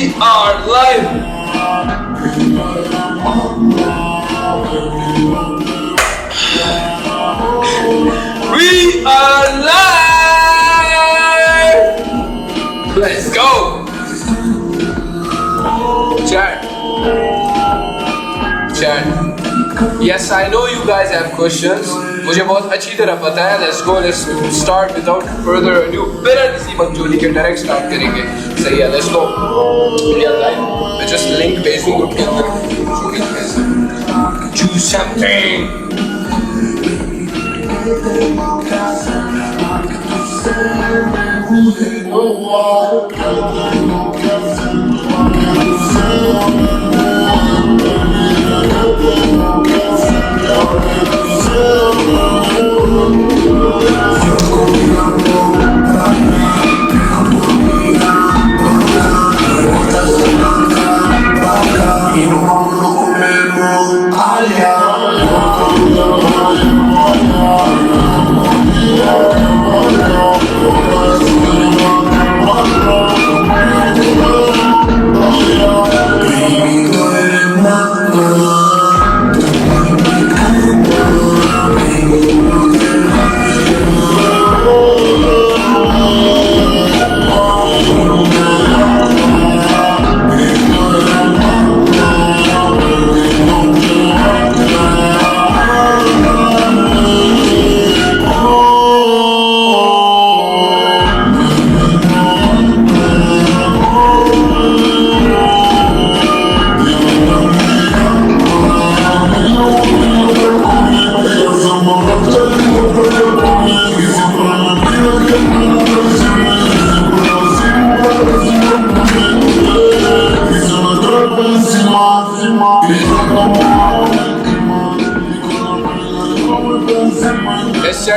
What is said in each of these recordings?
We are live. We are live. Let's go. Chat. Yes, I know you guys have questions. मुझे बहुत अच्छी तरह पता है. Let's go. Let's start without further ado. बिना किसी बकचोदी के डायरेक्ट स्टार्ट करेंगे. सही है. Let's go. We are live. मैं just link भेज दूँ ग्रुप के अंदर. Choose something.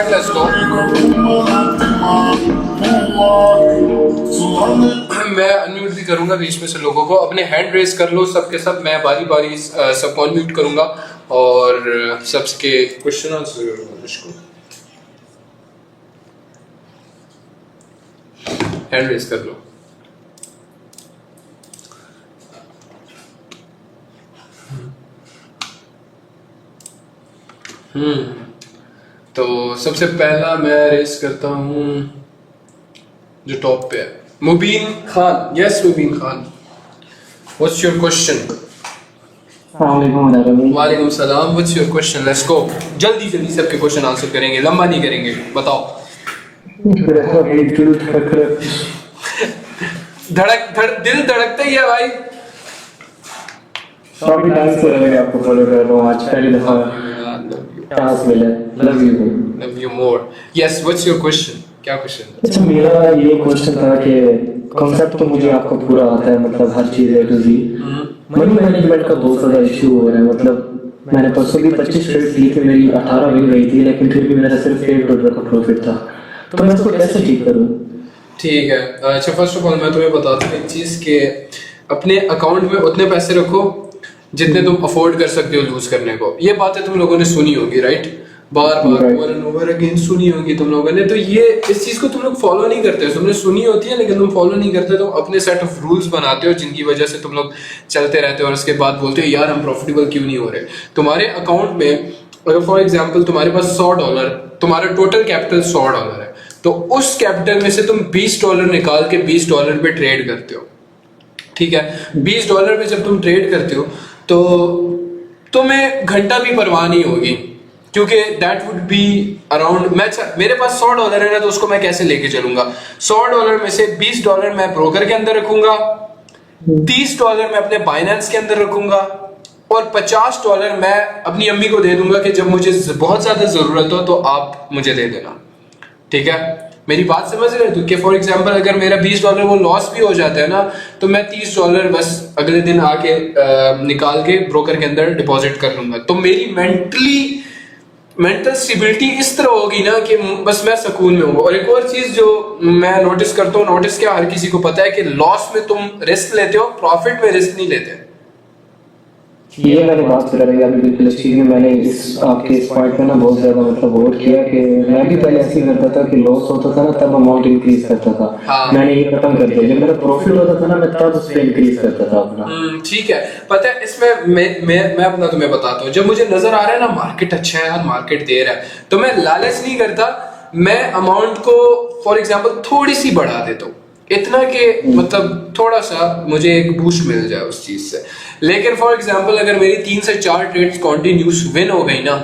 Let's go. मैं अनम्यूट भी करूंगा बीच में से लोगों को. अपने हैंड रेज कर लो सबके सब. मैं बारी बारी सबको अनम्यूट करूंगा और सबके क्वेश्चन आंसर करूंगा. हैंड रेज कर लो. तो सबसे पहला मैं रेस करता हूँ जो टॉप पे है. Mubeen Khan. Yes Mubeen Khan. What's your question? वालेकुम सलाम. What's your question? Let's go. जल्दी जल्दी सबके क्वेश्चन आंसर करेंगे. लंबा नहीं करेंगे. बताओ. दिल धड़कता ही है भाई. काफी डांस कर रहे हैं. आपको फॉलो कर रहा हूँ आज पहली दफा चांस मिला. Love you more. Yes. What's your question? क्या क्वेश्चन? अच्छा, मेरा ये क्वेश्चन था कि कॉन्सेप्ट तो मुझे आपको पूरा आता है, मतलब हर चीज ए टू जी. मनी मैनेजमेंट का बहुत ज्यादा इश्यू हो रहा है. मतलब मैंने परसों भी 25 ट्रेड ली थी, मेरी 18 विन गई थी, लेकिन फिर भी मेरा सिर्फ $1 का प्रॉफिट था. तो मैं इसको कैसे ठीक करूं? ठीक है. अच्छा, फर्स्ट ऑफ ऑल मैं तुम्हें बताता हूँ एक चीज के अपने अकाउंट में उतने पैसे रखो जितने तुम अफोर्ड कर सकते हो लूज करने को. ये बातें तुम लोगों ने सुनी होगी, right? Bar bar over and over again सुनी होगी तुम लोगों ने. तो ये इस चीज को तुम लोग फॉलो नहीं करते हो. तुमने सुनी होती है लेकिन तुम फॉलो नहीं करते. तुम अपने सेट ऑफ रूल्स बनाते हो जिनकी वजह से तुम लोग चलते रहते हो और उसके बाद बोलते हो यार हम प्रॉफिटेबल क्यों नहीं हो रहे. तुम्हारे अकाउंट में अगर फॉर एग्जाम्पल तुम्हारे पास $100, तुम्हारा टोटल कैपिटल $100 है, तो उस कैपिटल में से तुम $20 निकाल के $20 पे ट्रेड करते हो. ठीक है. $20 पे जब तुम ट्रेड करते हो तो तुम्हें घंटा भी परवाह नहीं होगी, क्योंकि दैट वुड बी अराउंड. मेरे पास $100 है ना, तो उसको मैं कैसे लेके चलूंगा? $100 में से $20 मैं ब्रोकर के अंदर रखूंगा, $30 मैं अपने बाइनेंस के अंदर रखूंगा और $50 मैं अपनी अम्मी को दे दूंगा कि जब मुझे बहुत ज्यादा जरूरत हो तो आप मुझे दे देना. ठीक है. मेरी बात समझ रहे हो? कि फॉर एग्जांपल अगर मेरा $20 वो लॉस भी हो जाता है ना, तो मैं $30 बस अगले दिन आके निकाल के ब्रोकर के अंदर डिपॉजिट कर लूंगा. तो मेरी मेंटल स्टेबिलिटी इस तरह होगी ना कि बस मैं सुकून में हूँ. और एक और चीज जो मैं नोटिस करता हूँ, नोटिस क्या हर किसी को पता है कि लॉस में तुम रिस्क लेते हो, प्रॉफिट में रिस्क नहीं लेते. ये मैंने बात करा रही अभी बिल्कुल अच्छी, मैंने इस आपके इस पॉइंट पे ना बहुत ज्यादा मतलब गौर किया कि मैं भी पहले ऐसे ही करता था कि लॉस होता था ना तब अमाउंट इंक्रीज करता था। हाँ। मैंने ये खत्म कर दिया, जब मेरा प्रॉफिट होता था ना मैं तब उस पर इंक्रीज करता था अपना। ठीक है। पता है इसमें मैं अपना तुम्हें बताता हूँ, जब मुझे नजर आ रहा है ना मार्केट अच्छा है यार, मार्केट दे रहा है, तो मैं लालच नहीं करता, मैं अमाउंट को फॉर एग्जांपल थोड़ी सी बढ़ा देता हूँ, इतना कि मतलब थोड़ा सा मुझे एक बूस्ट मिल जाए उस चीज से। लेकिन फॉर एग्जांपल अगर मेरी 3 से 4 ट्रेड्स कॉन्टिन्यूस विन हो गई ना,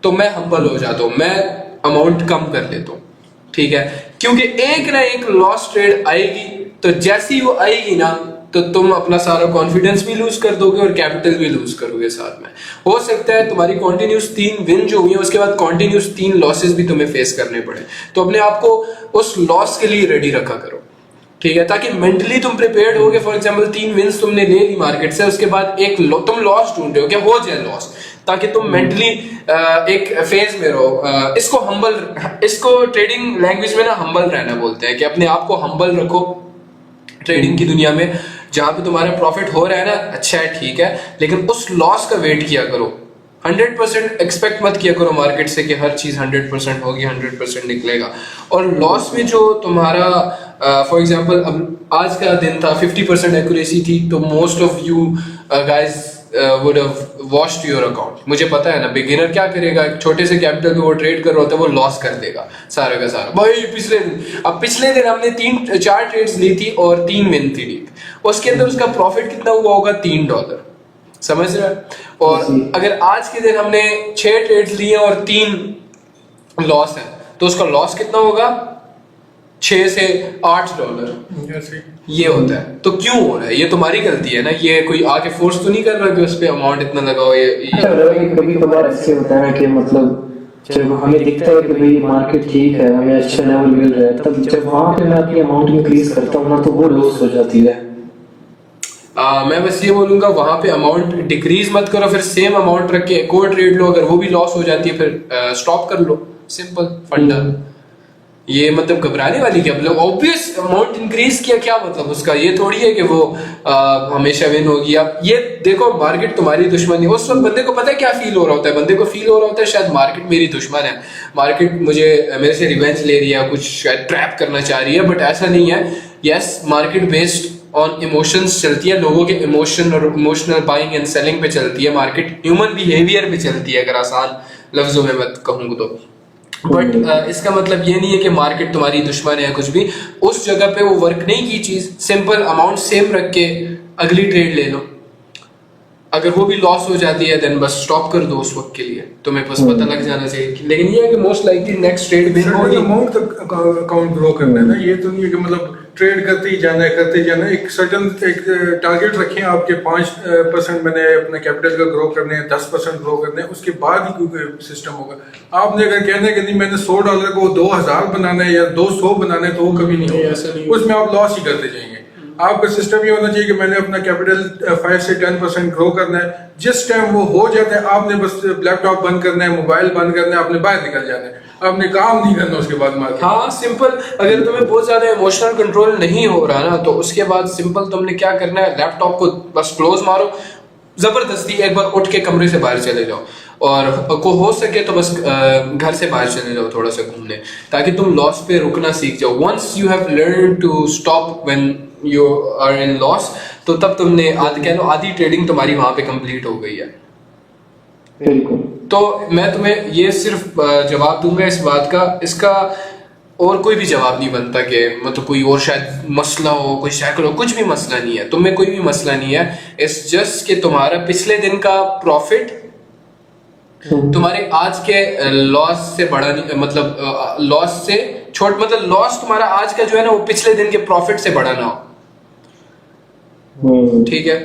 तो मैं हम्बल हो जाता हूँ, मैं अमाउंट कम कर लेता हूँ, ठीक है, क्योंकि एक ना एक लॉस ट्रेड आएगी, तो जैसी वो आएगी ना तो तुम अपना सारा कॉन्फिडेंस भी लूज कर दोगे और कैपिटल भी लूज करोगे साथ में। हो सकता है तुम्हारी कॉन्टिन्यूस 3 विन जो हुई है उसके बाद कॉन्टिन्यूस 3 लॉसेस भी तुम्हें फेस करने पड़े, तो अपने आप को उस लॉस के लिए रेडी रखा करो, ठीक है, ताकि मेंटली तुम प्रिपेयर्ड होगे। फॉर एग्जांपल 3 विंस तुमने ले ली मार्केट से, उसके बाद एक तुम लॉस ढूंढ रहे हो, क्या हो जाए लॉस, ताकि तुम मेंटली एक फेज में रहो। इसको हम्बल, इसको ट्रेडिंग लैंग्वेज में ना हम्बल रहना बोलते हैं, कि अपने आप को हम्बल रखो ट्रेडिंग की दुनिया में। जहां पे तुम्हारा प्रॉफिट हो रहा है ना, अच्छा है ठीक है, लेकिन उस लॉस का वेट किया करो। 100% एक्सपेक्ट मत किया करो मार्केट से कि हर चीज 100% होगी, 100% निकलेगा। और लॉस में जो तुम्हारा फॉर एग्जांपल अब आज का दिन था 50% एक्यूरेसी थी, तो most of you guys would have washed your account. मुझे पता है ना बिगिनर क्या करेगा, एक छोटे से कैपिटल पे वो ट्रेड कर रहा होता है, वो लॉस कर देगा सारा का सारा। भाई पिछले दिन हमने 3-4 ट्रेड्स ली थी और 3 विन थी, ठीक, उसके अंदर उसका प्रॉफिट कितना हुआ होगा, $3, समझ रहे हैं। और अगर आज के दिन हमने 6 ट्रेड्स लिए और 3 लॉस है, तो उसका लॉस कितना होगा, $6 से $8। ये होता है। तो क्यों हो रहा है, ये तुम्हारी गलती है ना, ये कोई आके फोर्स तो नहीं कर रहा कि उस पे अमाउंट इतना लगाओ। ये कभी कभार ऐसे होता है ना कि मतलब जब हमें दिखता है कि भाई मार्केट ठीक है, हमें अच्छा लेवल मिल रहा है, तब जब वहां पे मैं अपनी अमाउंट इंक्रीज करता हूँ ना तो वो लॉस हो जाती है। मैं बस ये बोलूंगा वहां पे अमाउंट डिक्रीज मत करो, फिर सेम अमाउंट रख के एक और ट्रेड लो, अगर वो भी लॉस हो जाती है फिर स्टॉप कर लो, सिंपल फंडा। ये मतलब घबराने वाली क्या, मतलब ऑब्वियस अमाउंट इंक्रीज किया क्या मतलब उसका ये थोड़ी है कि वो हमेशा विन होगी। आप ये देखो मार्केट तुम्हारी दुश्मन है, उस वक्त बंदे को पता है क्या फील हो रहा होता है, बंदे को फील हो रहा होता है शायद मार्केट मेरी दुश्मन है, मार्केट मुझे मेरे से रिवेंज ले रही है, कुछ शायद ट्रैप करना चाह रही है, बट ऐसा नहीं है। Yes, market based on emotions चलती है, लोगों के इमोशन और इमोशनल बाइंग एंड सेलिंग पे चलती है मार्केट, ह्यूमन बिहेवियर पे चलती है अगर आसान लफ्जों में मैं कहूँ तो। बट इसका मतलब ये नहीं है कि मार्केट तुम्हारी दुश्मन है कुछ भी, उस जगह पे वो वर्क नहीं की चीज, सिंपल अमाउंट सेम रख के अगली ट्रेड ले लो, अगर वो भी लॉस हो जाती है देन बस स्टॉप कर दो उस वक्त के लिए, तुम्हें बस पता लग जाना चाहिए। लेकिन ये है कि most likely next trade win होगी। अमाउंट तक अकाउंट ग्रो करना है ना, ये तो नहीं है कि मतलब ट्रेड करते ही जाना है, एक सर्टन एक टारगेट रखें आपके 5% मैंने अपने कैपिटल का ग्रो करने हैं, 10% ग्रो करने हैं, उसके बाद ही कोई सिस्टम होगा। आपने अगर कहना है कि नहीं मैंने $100 को 2000 बनाना है या 200 बनाना है, तो वो कभी नहीं होगा, उसमें आप लॉस ही करते जाएंगे। आपका सिस्टम ये होना चाहिए कि मैंने अपना कैपिटल 5 से 10% ग्रो करना है, जिस टाइम वो हो जाता है आपने बस लैपटॉप बंद करना है, मोबाइल बंद करना है, आपने बाहर निकल जाना है, आपने काम नहीं करना उसके बाद मार्केट। हाँ सिंपल, अगर तुम्हें बहुत ज्यादा इमोशनल कंट्रोल नहीं हो रहा ना, तो उसके बाद सिंपल तुमने क्या करना है, लैपटॉप को बस क्लोज मारो, जबरदस्ती एक बार उठ के कमरे से बाहर चले जाओ, और को हो सके तो बस घर से बाहर चले जाओ थोड़ा सा घूमने, ताकि तुम लॉस पे रुकना सीख जाओ। Once you have learn to stop when you are in loss, तो तब तुमने आधी ट्रेडिंग तुम्हारी वहां पे कंप्लीट हो गई है। बिल्कुल। तो मैं तुम्हें ये सिर्फ जवाब दूंगा इस बात का, इसका और कोई भी जवाब नहीं बनता कि मतलब कोई और शायद मसला हो, कोई शक्ल हो, कुछ भी मसला नहीं है, तुम्हें कोई भी मसला नहीं है। इट्स जस्ट कि तुम्हारा पिछले दिन का प्रॉफिट तुम्हारे आज के लॉस से बड़ा नहीं, मतलब लॉस से छोट, मतलब लॉस तुम्हारा आज का जो है ना वो पिछले दिन के प्रॉफिट से बड़ा ना हो, ठीक है।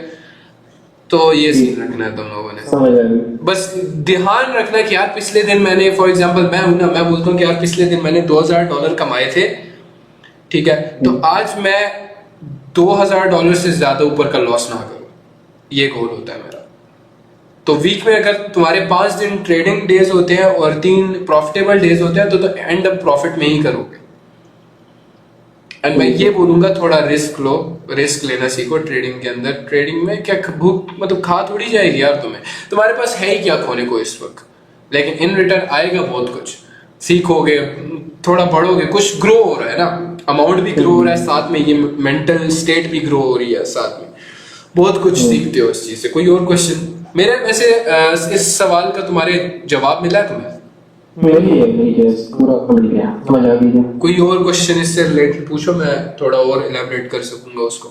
तो ये सीन रखना है तुम लोगों ने, समझ आया। बस ध्यान रखना कि यार पिछले दिन मैंने फॉर एग्जांपल मैं हूं ना, मैं बोलता हूँ कि यार पिछले दिन मैंने $2000 कमाए थे, ठीक है, तो आज मैं $2000 से ज्यादा ऊपर का लॉस ना करूं, ये गोल होता है मेरा। तो वीक में अगर तुम्हारे 5 दिन ट्रेडिंग डेज होते हैं और 3 प्रॉफिटेबल डेज होते हैं, तो एंड अप प्रॉफिट में ही करोगे। एंड मैं ये बोलूंगा थोड़ा रिस्क लो, रिस्क लेना सीखो ट्रेडिंग के अंदर। ट्रेडिंग में क्या भूख मतलब खा थोड़ी जाएगी यार तुम्हें, तुम्हारे पास है ही क्या खोने को इस वक्त, लेकिन इन रिटर्न आएगा बहुत कुछ, सीखोगे, थोड़ा बढ़ोगे, कुछ ग्रो हो रहा है ना, अमाउंट भी ग्रो हो रहा है साथ में, ये मेंटल स्टेट भी ग्रो हो रही है साथ में, बहुत कुछ सीखते हो इस चीज से। कोई और क्वेश्चन? मेरे वैसे इस सवाल का तुम्हारे जवाब मिला है तुम्हें? मेरी है पूरा मिल गया, मजा आ गया। कोई और क्वेश्चन इससे रिलेटेड पूछो, मैं थोड़ा और इलैबोरेट कर सकूंगा उसको।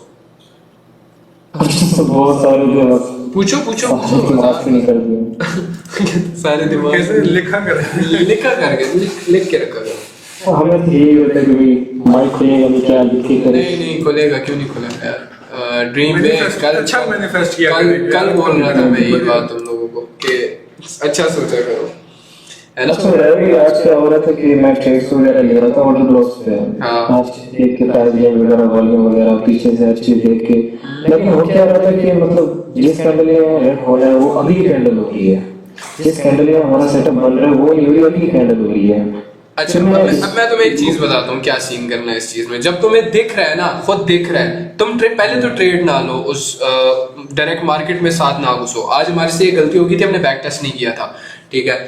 बहुत सारे थे बस, पूछो पूछो पूछो दिमाग से निकल गया। सारे दिमाग कैसे लिखा करें? लिखा करके लिख के रखा करो। हमें तो यही होता है कि भाई माइक खुलेगा नहीं, क्या लिख के करें। नहीं नहीं खुलेगा, क्यों नहीं खुलेगा यार। ड्रीम में कल अच्छा मैनिफेस्ट किया कल बोल रहा था मैं ये बात तुम लोगों को कि अच्छा सोचा करो, है ना। अच्छा आज क्या हो रहा था कि मैं ट्रेड्स वगैरह ले रहा था ऑर्डर ब्लॉक्स पे। हाँ। आज देख के प्राइस वगैरह वॉल्यूम वगैरह पीछे से अच्छी देख के, लेकिन हो क्या रहा था कि मतलब जिस कैंडल में रेड हो रहा है वो अभी की कैंडल हो रही है, जिस कैंडल में हमारा सेटअप बन रहा है वो नहीं हो रही, अभी की कैंडल हो रही है। अच्छा अब मैं तुम्हें एक चीज बताता हूँ क्या सीन करना है इस चीज में। जब तुम्हें दिख रहा है ना, खुद दिख रहा है, तुम पहले तो ट्रेड ना लो, उस डायरेक्ट मार्केट में साथ ना घुसो। आज हमारे से ये गलती होगी थी, हमने बैक टेस्ट नहीं किया था, ठीक है,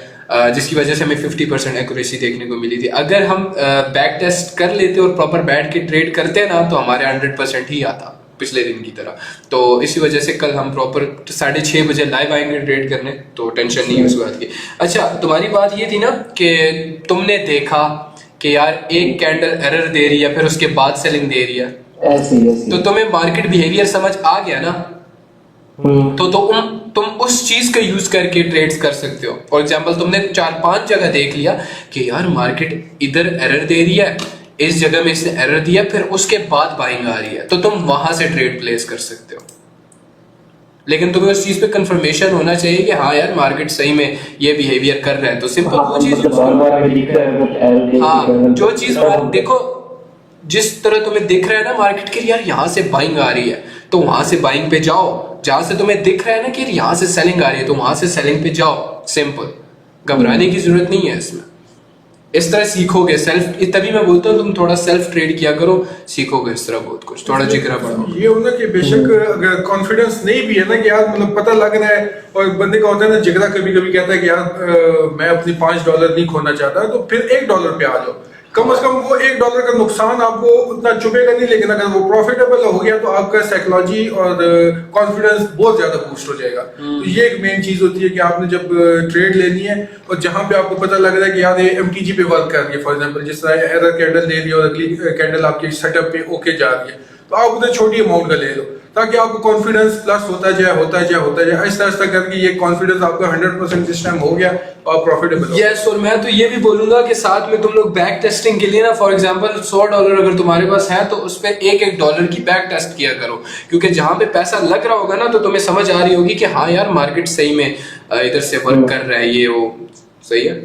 जिसकी वजह से हमें 50% एक्यूरेसी देखने को मिली थी। अगर हम बैक टेस्ट कर लेते और प्रॉपर बैठ के ट्रेड करते ना तो हमारे 100% ही आता पिछले दिन की तरह। तो इसी वजह से कल हम प्रॉपर 6:30 बजे लाइव आएंगे ट्रेड करने, तो टेंशन नहीं है उस बात की। अच्छा तुम्हारी बात ये थी ना कि तुमने देखा कि यार एक कैंडल एरर दे रही है फिर उसके बाद सेलिंग दे रही है, ऐसी तो तुम्हें मार्केट बिहेवियर समझ आ गया ना, तो तुम उस चीज का यूज करके ट्रेड्स कर सकते हो। फॉर एग्जांपल तुमने 4-5 जगह देख लिया कि यार मार्केट इधर एरर दे रही है, इस जगह में इसने एरर दिया, फिर उसके बाद बाइंग आ रही है, तो तुम वहां से ट्रेड प्लेस कर सकते हो। लेकिन तुम्हें उस चीज पे कंफर्मेशन होना चाहिए कि हाँ यार मार्केट सही में ये बिहेवियर कर रहा है, तो सिंपल वो चीज हाँ, जो चीज देखो जिस तरह तुम्हें दिख रहा है ना मार्केट के, यार यहाँ से बाइंग आ रही है तो वहां से बाइंग पे जाओ, जहां से तुम्हें दिख रहा है ना कि यहाँ से सेलिंग आ रही है तो वहां से सेलिंग पे जाओ। सिंपल, घबराने की जरूरत नहीं है इसमें। इस तरह सीखोगे सेल्फ, तभी मैं बोलता हूँ तुम थोड़ा सेल्फ ट्रेड किया करो, सीखोगे इस तरह बहुत कुछ, थोड़ा जिगरा बढ़ाओ। ये होना कि बेशक अगर कॉन्फिडेंस नहीं भी है ना कि यार मतलब पता लग रहा है, और बंदे का होता है ना जिगरा कभी कभी कहता है कि यार मैं अपनी $5 नहीं खोना चाहता, तो फिर $1 पे आ जाओ। कम से कम वो $1 का नुकसान आपको उतना चुभेगा नहीं, लेकिन अगर वो प्रॉफिटेबल हो गया तो आपका साइकोलॉजी और कॉन्फिडेंस बहुत ज्यादा बूस्ट हो जाएगा। तो ये एक मेन चीज होती है कि आपने जब ट्रेड लेनी है और जहां पे आपको पता लग रहा है कि यार ये MTG पे वर्क कर रही है, फॉर एग्जांपल जिस तरह एरर कैंडल दे रही है और अगली कैंडल आपके सेटअप पे ओके जा रही है, तो आप उधर छोटी अमाउंट का ले लो ताकि आपको कॉन्फिडेंस प्लस होता जाए ऐसा ऐसा करके ये कॉन्फिडेंस आपका 100% जिस टाइम हो गया और प्रॉफिटेबल। यस, और मैं तो ये भी बोलूंगा कि साथ में तुम लोग बैक टेस्टिंग के लिए ना, फॉर एग्जांपल $100 अगर तुम्हारे पास है तो उस पे $1 की बैक टेस्ट किया करो, क्योंकि जहां पे पैसा लग रहा होगा ना तो तुम्हें समझ आ रही होगी कि हाँ यार मार्केट सही में इधर से वर्क कर रहा है, ये वो सही है।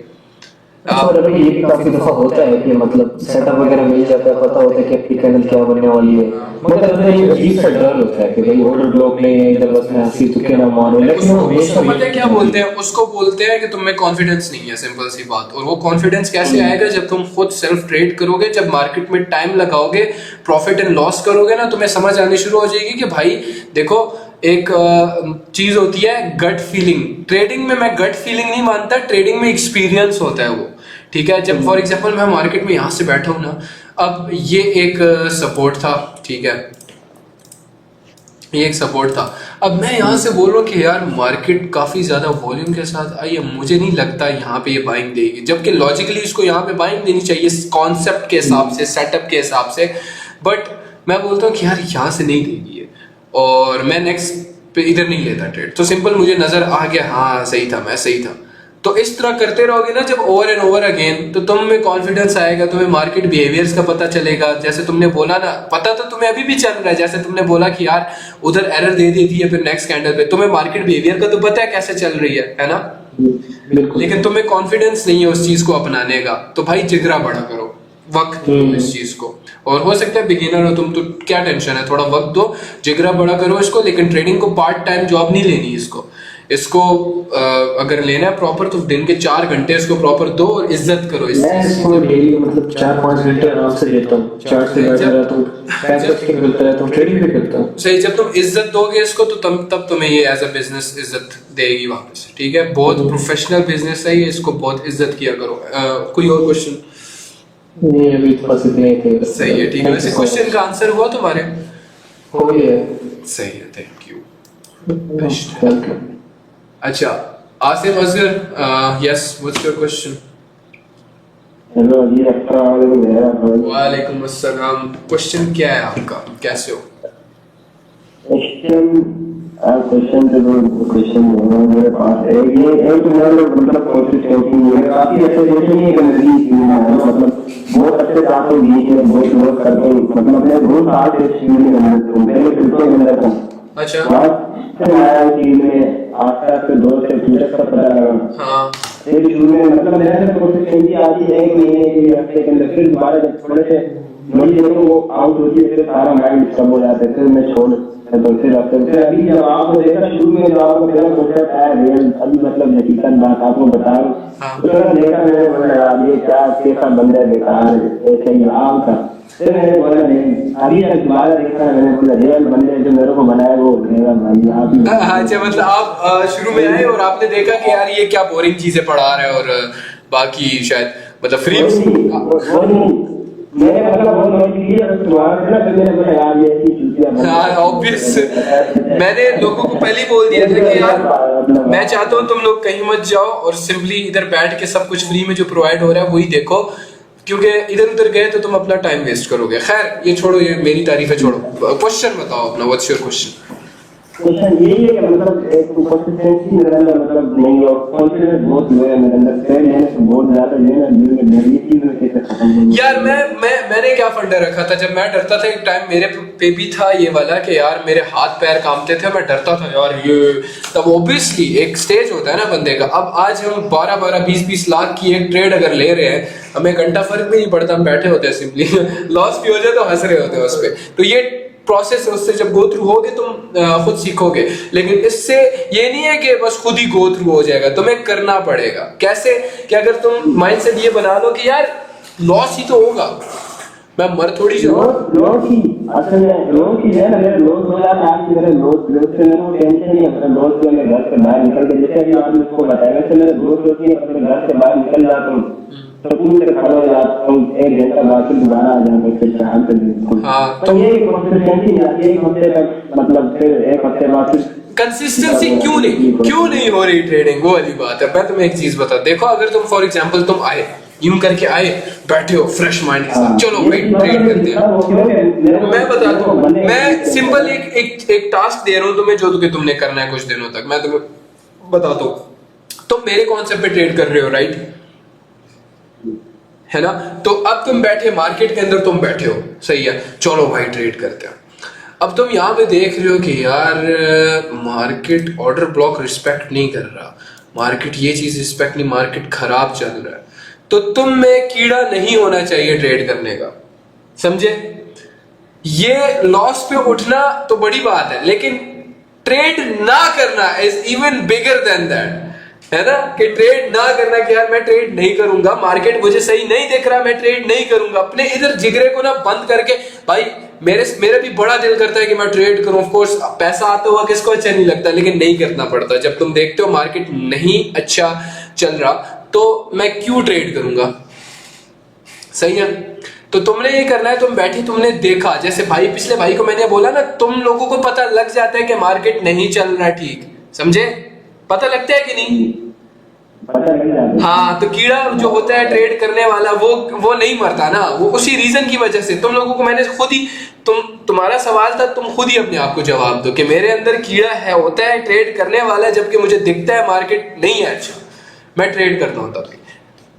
और ये भी काफी दफा होता है कि मतलब सेटअप वगैरह मिल जाता है, पता होता है कि आपकी कैंडल क्या बनने वाली है, मगर अंदर ये अजीब सा डर होता है कि भाई ऑर्डर ब्लॉक नहीं है, इधर बस मैं हंसी तुक्के ना मारो। लेकिन वो हमेशा पता है क्या बोलते हैं उसको, बोलते हैं कि तुम्हें कॉन्फिडेंस नहीं है, सिंपल सी बात। और वो कॉन्फिडेंस कैसे आएगा? जब तुम खुद सेल्फ ट्रेड करोगे, जब मार्केट में टाइम लगाओगे, प्रॉफिट एंड लॉस करोगे ना, तुम्हें समझ आनी शुरू हो जाएगी कि भाई देखो एक चीज होती है गट फीलिंग। ट्रेडिंग में मैं गट फीलिंग नहीं मानता, ट्रेडिंग में एक्सपीरियंस होता है वो, ठीक है। जब फॉर एग्जांपल मैं मार्केट में यहाँ से बैठा हूँ ना, अब ये एक सपोर्ट था, ठीक है, ये एक सपोर्ट था, अब मैं यहाँ से बोल रहा हूँ कि यार मार्केट काफी ज्यादा वॉल्यूम के साथ आई है, मुझे नहीं लगता यहाँ पे ये बाइंग देगी, जबकि लॉजिकली इसको यहाँ पे बाइंग देनी चाहिए कॉन्सेप्ट के हिसाब से, सेटअप के हिसाब से, बट मैं बोलता हूँ कि यार यहाँ से नहीं देगी ये, और मैं नेक्स्ट पे इधर नहीं लेता ट्रेड। तो सिंपल मुझे नजर आ गया हाँ सही था, मैं सही था। तो इस तरह करते रहोगे ना जब ओवर एंड ओवर अगेन, तो तुम में कॉन्फिडेंस आएगा, तुम्हें मार्केट बिहेवियर्स का पता चलेगा। जैसे तुमने बोला ना, पता तो तुम्हें अभी भी चल रहा है, जैसे तुमने बोला कि यार उधर एरर दे देती है फिर नेक्स्ट कैंडल पे, तुम्हें मार्केट बिहेवियर का तो पता है कैसे चल रही है ना, लेकिन तुम्हें कॉन्फिडेंस नहीं है उस चीज को अपनाने का। तो भाई जिगरा बड़ा करो, वक्त दो इस चीज को, और हो सकता है बिगिनर हो तुम तो क्या टेंशन है, थोड़ा वक्त दो, जिगरा बड़ा करो इसको, लेकिन ट्रेडिंग को पार्ट टाइम जॉब नहीं लेनी इसको। इसको अगर लेना है प्रॉपर तो दिन के 4 घंटे इसको प्रॉपर दो और इज्जत करो इस मैं इसको डेली मतलब 4-5 घंटे आराम से लेता हूँ, 4 से बैठा रहता हूँ, पैसा मिलता रहता हूँ, ट्रेडिंग भी करता हूँ। सही, जब तुम इज्जत दोगे इसको तो तब तुम्हें ये एज अ बिजनेस इज्जत देगी वापस, ठीक है। बहुत प्रोफेशनल बिजनेस है ये, इसको बहुत इज्जत किया करो। कोई और क्वेश्चन? नहीं, अभी तो बस इतने ही थे। सही है, ठीक है। वैसे क्वेश्चन का आंसर हुआ तुम्हारे? हो गया। सही है, थैंक यू। वेलकम। अच्छा, Asim Asgar, yes, what's your question? Hello जी, अस्सलाम वालेकुम। वालेकुम अस्सलाम। क्वेश्चन क्या है आपका, कैसे हो? क्वेश्चन मेरे पास है ये एक मतलब कोशिश है कि ये काफी अच्छे देश में एक नदी मतलब बहुत अच्छे जाते बीच में बहुत लोग करते हैं, मतलब अपने बहुत साल से चीज में पहले क्रिकेट में रहता हूँ। अच्छा, चीज में आसपास के दोस्त से पूछा का पता लगा। हाँ, फिर शुरू में मतलब मैंने कोशिश की आती है 1 महीने की हफ्ते के अंदर, फिर दोबारा जब थोड़े से नई देखो वो आउट होती है फिर सारा माइंड डिस्टर्ब हो जाता है, फिर मैं छोड़ तो फिर अभी जब आपको देखा शुरू में जो आपको पहला क्वेश्चन आया रियल अभी मतलब हकीकत बात आपको बता रहा हूँ, तो देखा मैंने बोला यार ये क्या कैसा बंदा है, बेकार ऐसे ही आम था। फिर मैंने बोला नहीं, अभी जब दोबारा देखा मैंने बोला रियल बंदे जो मेरे को बनाया वो मेरा भाई आप ही। अच्छा, मतलब आप शुरू में आए और आपने देखा कि यार ये क्या बोरिंग चीजें पढ़ा रहे हैं और बाकी शायद मतलब फ्री। मैंने मतलब बहुत नोटिस किया तुम्हारा ना, फिर मैंने बोला यार ये ऐसी चीजें। हाँ, ऑब्वियस। मैंने लोगों को पहले ही बोल दिया था कि यार मैं चाहता हूँ तुम लोग कहीं मत जाओ और सिंपली इधर बैठ के सब कुछ फ्री में जो प्रोवाइड हो रहा है वही देखो, क्योंकि इधर उधर गए तो तुम अपना टाइम वेस्ट करोगे। खैर ये छोड़ो, ये मेरी तारीफें छोड़ो। क्वेश्चन बताओ अपना, व्हाट्स योर क्वेश्चन? क्वेश्चन यही है कि मतलब एक कंसिस्टेंसी मेरे अंदर मतलब नहीं और कॉन्फिडेंस बहुत लो है मेरे अंदर, फिर मैंने बहुत ज्यादा लेना ये चीज में कैसे खत्म नहीं। यार मैंने क्या फंडा रखा था जब मैं डरता था, एक टाइम मेरे पे भी था ये वाला कि यार मेरे हाथ पैर कांपते थे, मैं डरता था यार ये, तब ऑब्वियसली एक स्टेज होता है ना बंदे का। अब आज हम 12-12 20-20 लाख की एक ट्रेड अगर ले रहे हैं, हमें घंटा फर्क भी नहीं पड़ता, हम बैठे होते हैं सिंपली लॉस भी हो जाए तो हंस रहे होते हैं उस पर। तो ये प्रोसेस है, उससे जब गो थ्रू होगे तुम खुद सीखोगे, लेकिन इससे ये नहीं है कि बस खुद ही गो थ्रू हो जाएगा, तुम्हें करना पड़ेगा। कैसे कि अगर तुम माइंडसेट ये बना लो कि यार लॉस ही तो होगा, मैं मर थोड़ी जाऊँ। लोग की असल में लोग की है ना, मेरे लोग हो जाता है कि मेरे लोग से मेरे को टेंशन नहीं है, मेरे लोग से मैं घर से बाहर निकल के जैसे अभी आपने उसको बताया वैसे मेरे दोस्त लोग की अपने घर से बाहर निकल जाता हूँ तो उनसे खड़ा हो जाता हूँ, 1 घंटा बाद फिर दोबारा आ जाता हूँ, फिर चार दिन। हाँ, तो ये कंसिस्टेंसी आती है 1 हफ्ते तक, मतलब फिर 1 हफ्ते बाद फिर कंसिस्टेंसी क्यों नहीं हो रही ट्रेडिंग, वो वाली बात है। मैं तुम्हें एक चीज बता, देखो अगर तुम फॉर एग्जांपल तुम आए यूं करके आए, बैठे हो फ्रेश माइंड के साथ, चलो भाई ट्रेड करते हैं। मैं बताता हूँ, मैं सिंपल एक टास्क दे रहा हूँ तुम्हें जो कि तुमने करना है कुछ दिनों तक। मैं तुम्हें बताता हूँ, तुम मेरे कॉन्सेप्ट पे ट्रेड कर रहे हो, राइट है ना? तो अब तुम बैठे मार्केट के अंदर, तुम बैठे हो, सही है, चलो भाई ट्रेड करते हैं। अब तुम यहाँ पे देख रहे हो कि यार मार्केट ऑर्डर ब्लॉक रिस्पेक्ट नहीं कर रहा, मार्केट ये चीज रिस्पेक्ट नहीं, मार्केट खराब चल रहा है, तो तुम में कीड़ा नहीं होना चाहिए ट्रेड करने का, समझे? ये लॉस पे उठना तो बड़ी बात है, लेकिन ट्रेड ना करना is even bigger than that, है ना? कि ट्रेड ना करना कि यार मैं ट्रेड नहीं करूंगा, मार्केट मुझे सही नहीं दिख रहा, मैं ट्रेड नहीं करूंगा। अपने इधर जिगरे को ना बंद करके, भाई मेरे भी बड़ा दिल करता है कि मैं ट्रेड करूं, ऑफ कोर्स पैसा आता हुआ किसको अच्छा नहीं लगता, लेकिन नहीं करना पड़ता। जब तुम देखते हो मार्केट नहीं अच्छा चल रहा तो मैं क्यों ट्रेड करूंगा, सही है? तो तुमने ये करना है, तुम बैठी, तुमने देखा, जैसे भाई पिछले भाई को मैंने बोला ना, तुम लोगों को पता लग जाता है कि मार्केट नहीं चल रहा ठीक, समझे? पता लगता है कि नहीं? हाँ, तो कीड़ा जो होता है ट्रेड करने वाला वो नहीं मरता ना, वो उसी रीजन की वजह से। तुम लोगों को मैंने खुद ही तुम्हारा सवाल था, तुम खुद ही अपने आप को जवाब दो कि मेरे अंदर कीड़ा है, होता है ट्रेड करने वाला, जबकि मुझे दिखता है मार्केट नहीं है अच्छा, मैं ट्रेड करता हूं तब।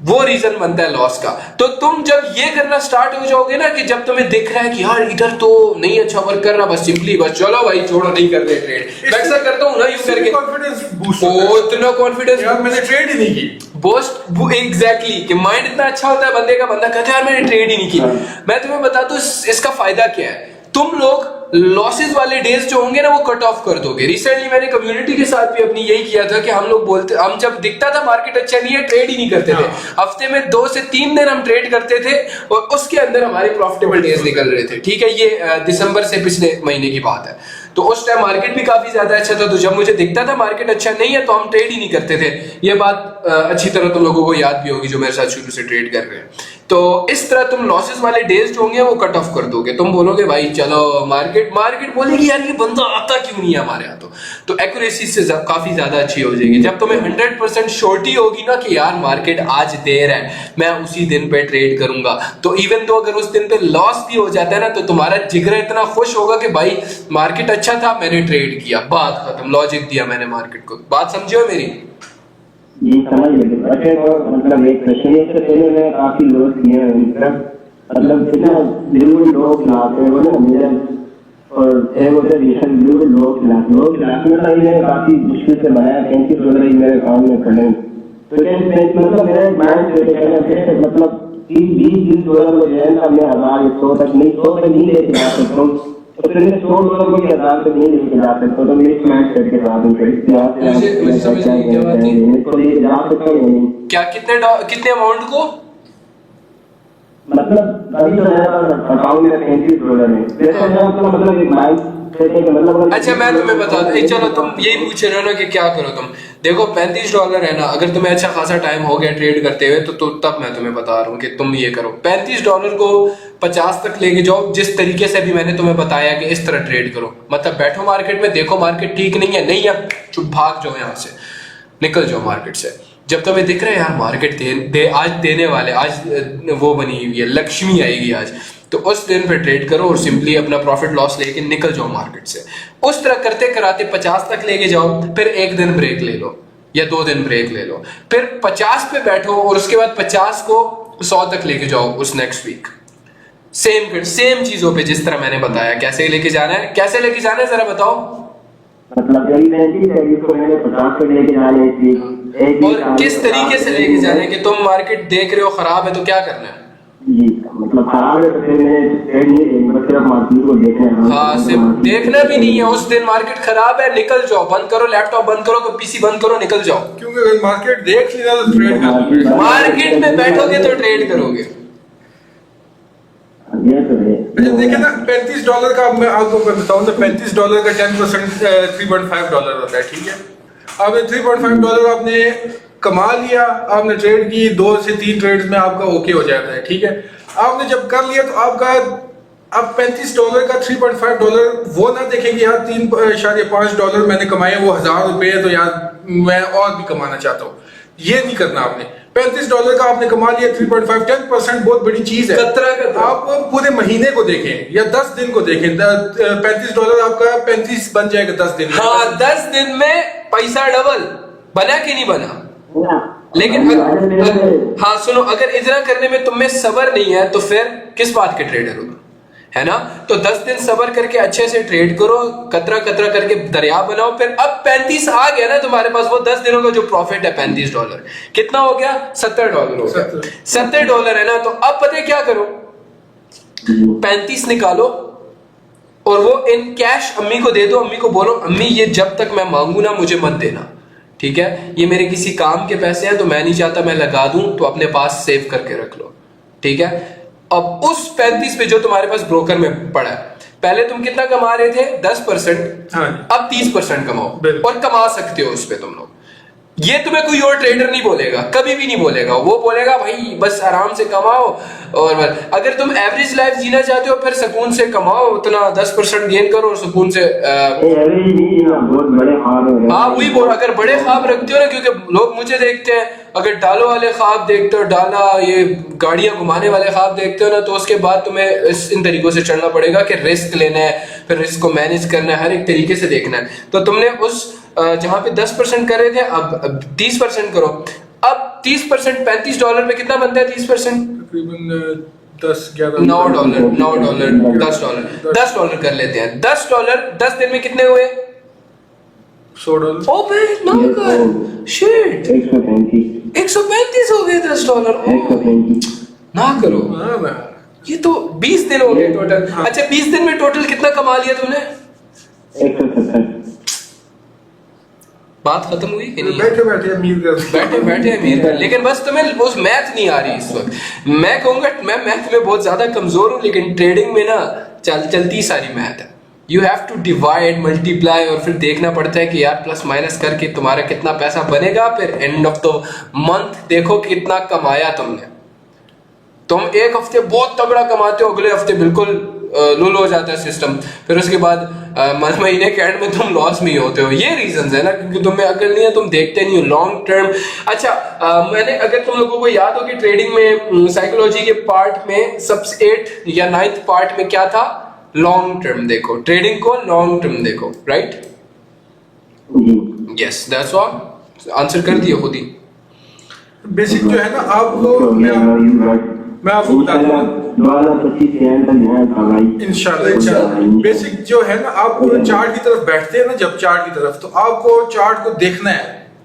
वो रीजन बनता है लॉस का। तो तुम जब ये करना स्टार्ट हो जाओगे ना कि जब तुम्हें दिख रहा है कि यार इधर तो नहीं अच्छा वर्क कर रहा, बस सिंपली बस चलो भाई छोड़ो, नहीं कर रहे ट्रेड। मैं ऐसा करता हूँ ना यूं करके, कॉन्फिडेंस बूस्ट इतना कॉन्फिडेंस यार मैंने ट्रेड ही नहीं की बूस्ट, एग्जैक्टली, कि माइंड इतना अच्छा होता है बंदे का, बंदा कहता है यार मैंने ट्रेड ही नहीं की। मैं तुम्हें बताता हूँ इसका फायदा क्या है। तुम लोग लॉसेस वाले डेज जो होंगे ना वो कट ऑफ कर दोगे। रिसेंटली मैंने कम्युनिटी के साथ भी अपनी यही किया था कि हम जब दिखता था मार्केट अच्छा नहीं है, ट्रेड ही नहीं करते थे। हफ्ते में 2 से 3 दिन हम ट्रेड करते थे और उसके अंदर हमारे प्रॉफिटेबल डेज निकल रहे थे। ठीक है, ये दिसंबर से पिछले महीने की बात है। तो उस टाइम मार्केट भी काफी ज्यादा अच्छा था, तो जब मुझे दिखता था मार्केट अच्छा नहीं है तो हम ट्रेड ही नहीं करते थे। ये बात अच्छी तरह तुम लोगों को याद भी होगी जो मेरे साथ शुरू से ट्रेड कर रहे हैं। तो इस तरह तुम लॉसेस वाले डेज जो होंगे वो कट ऑफ कर दोगे। तुम बोलोगे भाई चलो मार्केट बोलेगी यार ये बंदा आता क्यों नहीं है हमारे यहाँ, तो एक्यूरेसी से काफी ज्यादा अच्छी हो जाएगी। जब तुम्हें 100% श्योरिटी होगी ना कि यार मार्केट आज देर है, मैं उसी दिन पे ट्रेड करूंगा, तो इवन तो अगर उस दिन पे लॉस भी हो जाता है ना तो तुम्हारा जिगरा इतना खुश होगा कि भाई मार्केट अच्छा था, मैंने ट्रेड किया, बात खत्म, लॉजिक दिया मैंने मार्केट को। बात समझो मेरी? जी समझ गए। अच्छा मतलब एक क्वेश्चन है, इससे पहले मैं काफी लोग किए हैं, मतलब जितना बिल्कुल लोग खिलाते हैं वो ना मेरे और एक होता है रिशन बिल्कुल लोग खिलाते में तो ये काफी मुश्किल से बनाया, $35 ही मेरे अकाउंट में खड़े। तो मतलब मेरा माइंड सेट मतलब $20 को जो है ना मैं 1,000 तक नहीं लेके जा सकता हूँ, तो फिर मैं $100 को 1,000 तक नहीं लेके जा सकता, तो मेरी माइंड सेट के साथ मुझे समझ नहीं क्या बात है, तो ये जा सकता है नहीं क्या कितने अमाउंट को, मतलब अभी तो मेरे पास अकाउंट में $35 है, वैसे मैं मतलब एक माइंड मतलब। अच्छा मैं तुम्हें बता दूं, चलो तुम यही पूछ रहे हो ना कि क्या करो तुम, देखो $35 है ना, अगर तुम्हें अच्छा खासा टाइम हो गया ट्रेड करते हुए तो तब मैं तुम्हें बता रहा हूँ कि तुम ये करो, $35 को 50 तक लेके जाओ, जिस तरीके से भी मैंने तुम्हें बताया कि इस तरह ट्रेड करो। मतलब बैठो मार्केट में, देखो मार्केट ठीक नहीं है, नहीं है चुप भाग जाओ यहाँ से, निकल जाओ मार्केट से। जब तुम्हें दिख रहा है यार मार्केट आज देने वाले, आज वो बनी हुई है, लक्ष्मी आएगी आज, तो उस दिन पे ट्रेड करो और सिंपली अपना प्रॉफिट लॉस लेके निकल जाओ मार्केट से। उस तरह करते कराते 50 तक लेके जाओ, फिर 1 दिन ब्रेक ले लो या 2 दिन ब्रेक ले लो, फिर 50 पे बैठो और उसके बाद 50 को 100 तक लेके जाओ उस नेक्स्ट वीक। सेम चीजों पे जिस तरह मैंने बताया। कैसे लेके जाना है जरा बताओ। मतलब मैंने 50 पे लेके जाने थी, और किस तरीके से लेके जाना है कि तुम मार्केट देख रहे हो खराब है तो क्या करना है? जी मतलब खराब है तो फिर मार्केट को देखना। हाँ, सिर्फ देखना भी नहीं है, उस दिन मार्केट खराब है निकल जाओ, बंद करो लैपटॉप, बंद करो पीसी, बंद करो, निकल जाओ। क्योंकि अगर मार्केट देख लिया तो ट्रेड करोगे, मार्केट में बैठोगे तो ट्रेड करोगे। ये तो है। अच्छा देखिए ना, $35 का मैं आपको बताऊं तो $35 का 10% $3.5 होता है। ठीक है, आपने $3.5 आपने कमा लिया, आपने ट्रेड की, 2 से 3 ट्रेड्स में आपका ओके हो जाता है। ठीक है, आपने जब कर लिया तो आप $35 का $3.5 वो ना देखेंगे यार $3.5 मैंने कमाए, वो $1,000 तो यार मैं और भी कमाना चाहता हूँ, ये नहीं करना आपने। $35 का आपने कमा लिया, 3.5 10% बहुत बड़ी चीज है। आप पूरे महीने को देखें या 10 दिन को देखें, $35 आपका 35 बन जाएगा 10 दिन में। हाँ, 10 दिन में पैसा डबल बना कि नहीं बना? लेकिन हाँ सुनो, अगर इतना करने में तुम में सब्र नहीं है तो फिर किस बात के ट्रेडर हो, है ना? तो 10 दिन सब्र करके अच्छे से ट्रेड करो, कतरा करके दरिया बनाओ। फिर अब 35 आ गया ना तुम्हारे पास, वो 10 दिनों का जो प्रॉफिट है $35 कितना हो गया? $70 हो गया। $70 है ना, तो अब पता है क्या करो, 35 निकालो और वो इन कैश अम्मी को दे दो। अम्मी को बोलो अम्मी ये जब तक मैं मांगू ना मुझे मत देना, ठीक है? ये मेरे किसी काम के पैसे हैं तो मैं नहीं चाहता मैं लगा दूं, तो अपने पास सेव करके रख लो, ठीक है? अब उस 35 पे जो तुम्हारे पास ब्रोकर में पड़ा है, पहले तुम कितना कमा रहे थे? 10%, हाँ। अब 30% कमाओ और कमा सकते हो उस पे तुम लोग। ये तुम्हें कोई और ट्रेडर नहीं बोलेगा, कभी भी नहीं बोलेगा। वो बोलेगा भाई बस आराम से कमाओ, और अगर तुम एवरेज लाइफ जीना चाहते हो फिर सुकून से कमाओ, उतना 10% गेन करो और सुकून से हाँ वही बोल, अगर बड़े ख्वाब रखते हो ना, क्योंकि लोग मुझे देखते हैं, अगर डालो वाले ख्वाब देखते हो, डाला ये गाड़ियां घुमाने वाले ख्वाब देखते हो ना, तो उसके बाद तुम्हें इन तरीकों से चलना पड़ेगा कि रिस्क लेना है, फिर रिस्क को मैनेज करना है, हर एक तरीके से देखना है। तो तुमने उस जहां पे 10% कर रहे थे अब 30% करो। अब 30% $35 में कितना बनता है? 30% तकरीबन 10-11 $9 $10 कर लेते हैं। $10 10 दिन में कितने हुए? $100। ओ भाई ना कर शिट, 135 हो गए $10। ना करो, ये तो 20 दिन हो गए टोटल। अच्छा 20 दिन में टोटल कितना कमा लिया तुमने? 170। बात खत्म हुई कि नहीं? बैठे बैठे अमीर कर बैठे बैठे अमीर कर, लेकिन बस तुम्हें वो मैथ नहीं आ रही इस वक्त। मैं कहूंगा मैं मैथ में बहुत ज्यादा कमजोर हूँ, लेकिन ट्रेडिंग में ना चलती सारी मैथ है। You have to divide, multiply, और फिर देखना पड़ता है कि यार प्लस माइनस करके तुम्हारा कितना पैसा बनेगा, फिर एंड ऑफ द मंथ देखो कितना कमाया तुमने। तुम एक हफ्ते बहुत तगड़ा कमाते हो, अगले हफ्ते बिल्कुल लुल हो जाता है सिस्टम, फिर उसके बाद महीने के एंड में तुम लॉस में ही होते हो। ये रीजंस है ना, क्योंकि तुम्हें अकल नहीं है, तुम देखते नहीं हो लॉन्ग टर्म। अच्छा, मैंने अगर तुम लोगों को याद हो कि ट्रेडिंग में साइकोलॉजी के पार्ट में सबसे 8 या 9th पार्ट में क्या था? लॉन्ग टर्म देखो, ट्रेडिंग को लॉन्ग टर्म देखो, right? Yes, that's all. Answer कर दिया खुद ही। बेसिक जो है ना, आपको मैं आपको बताता हूँ इंशाल्लाह। बेसिक जो है ना, आप चार्ट की तरफ बैठते हैं ना, जब चार्ट की तरफ, तो आपको चार्ट को देखना है।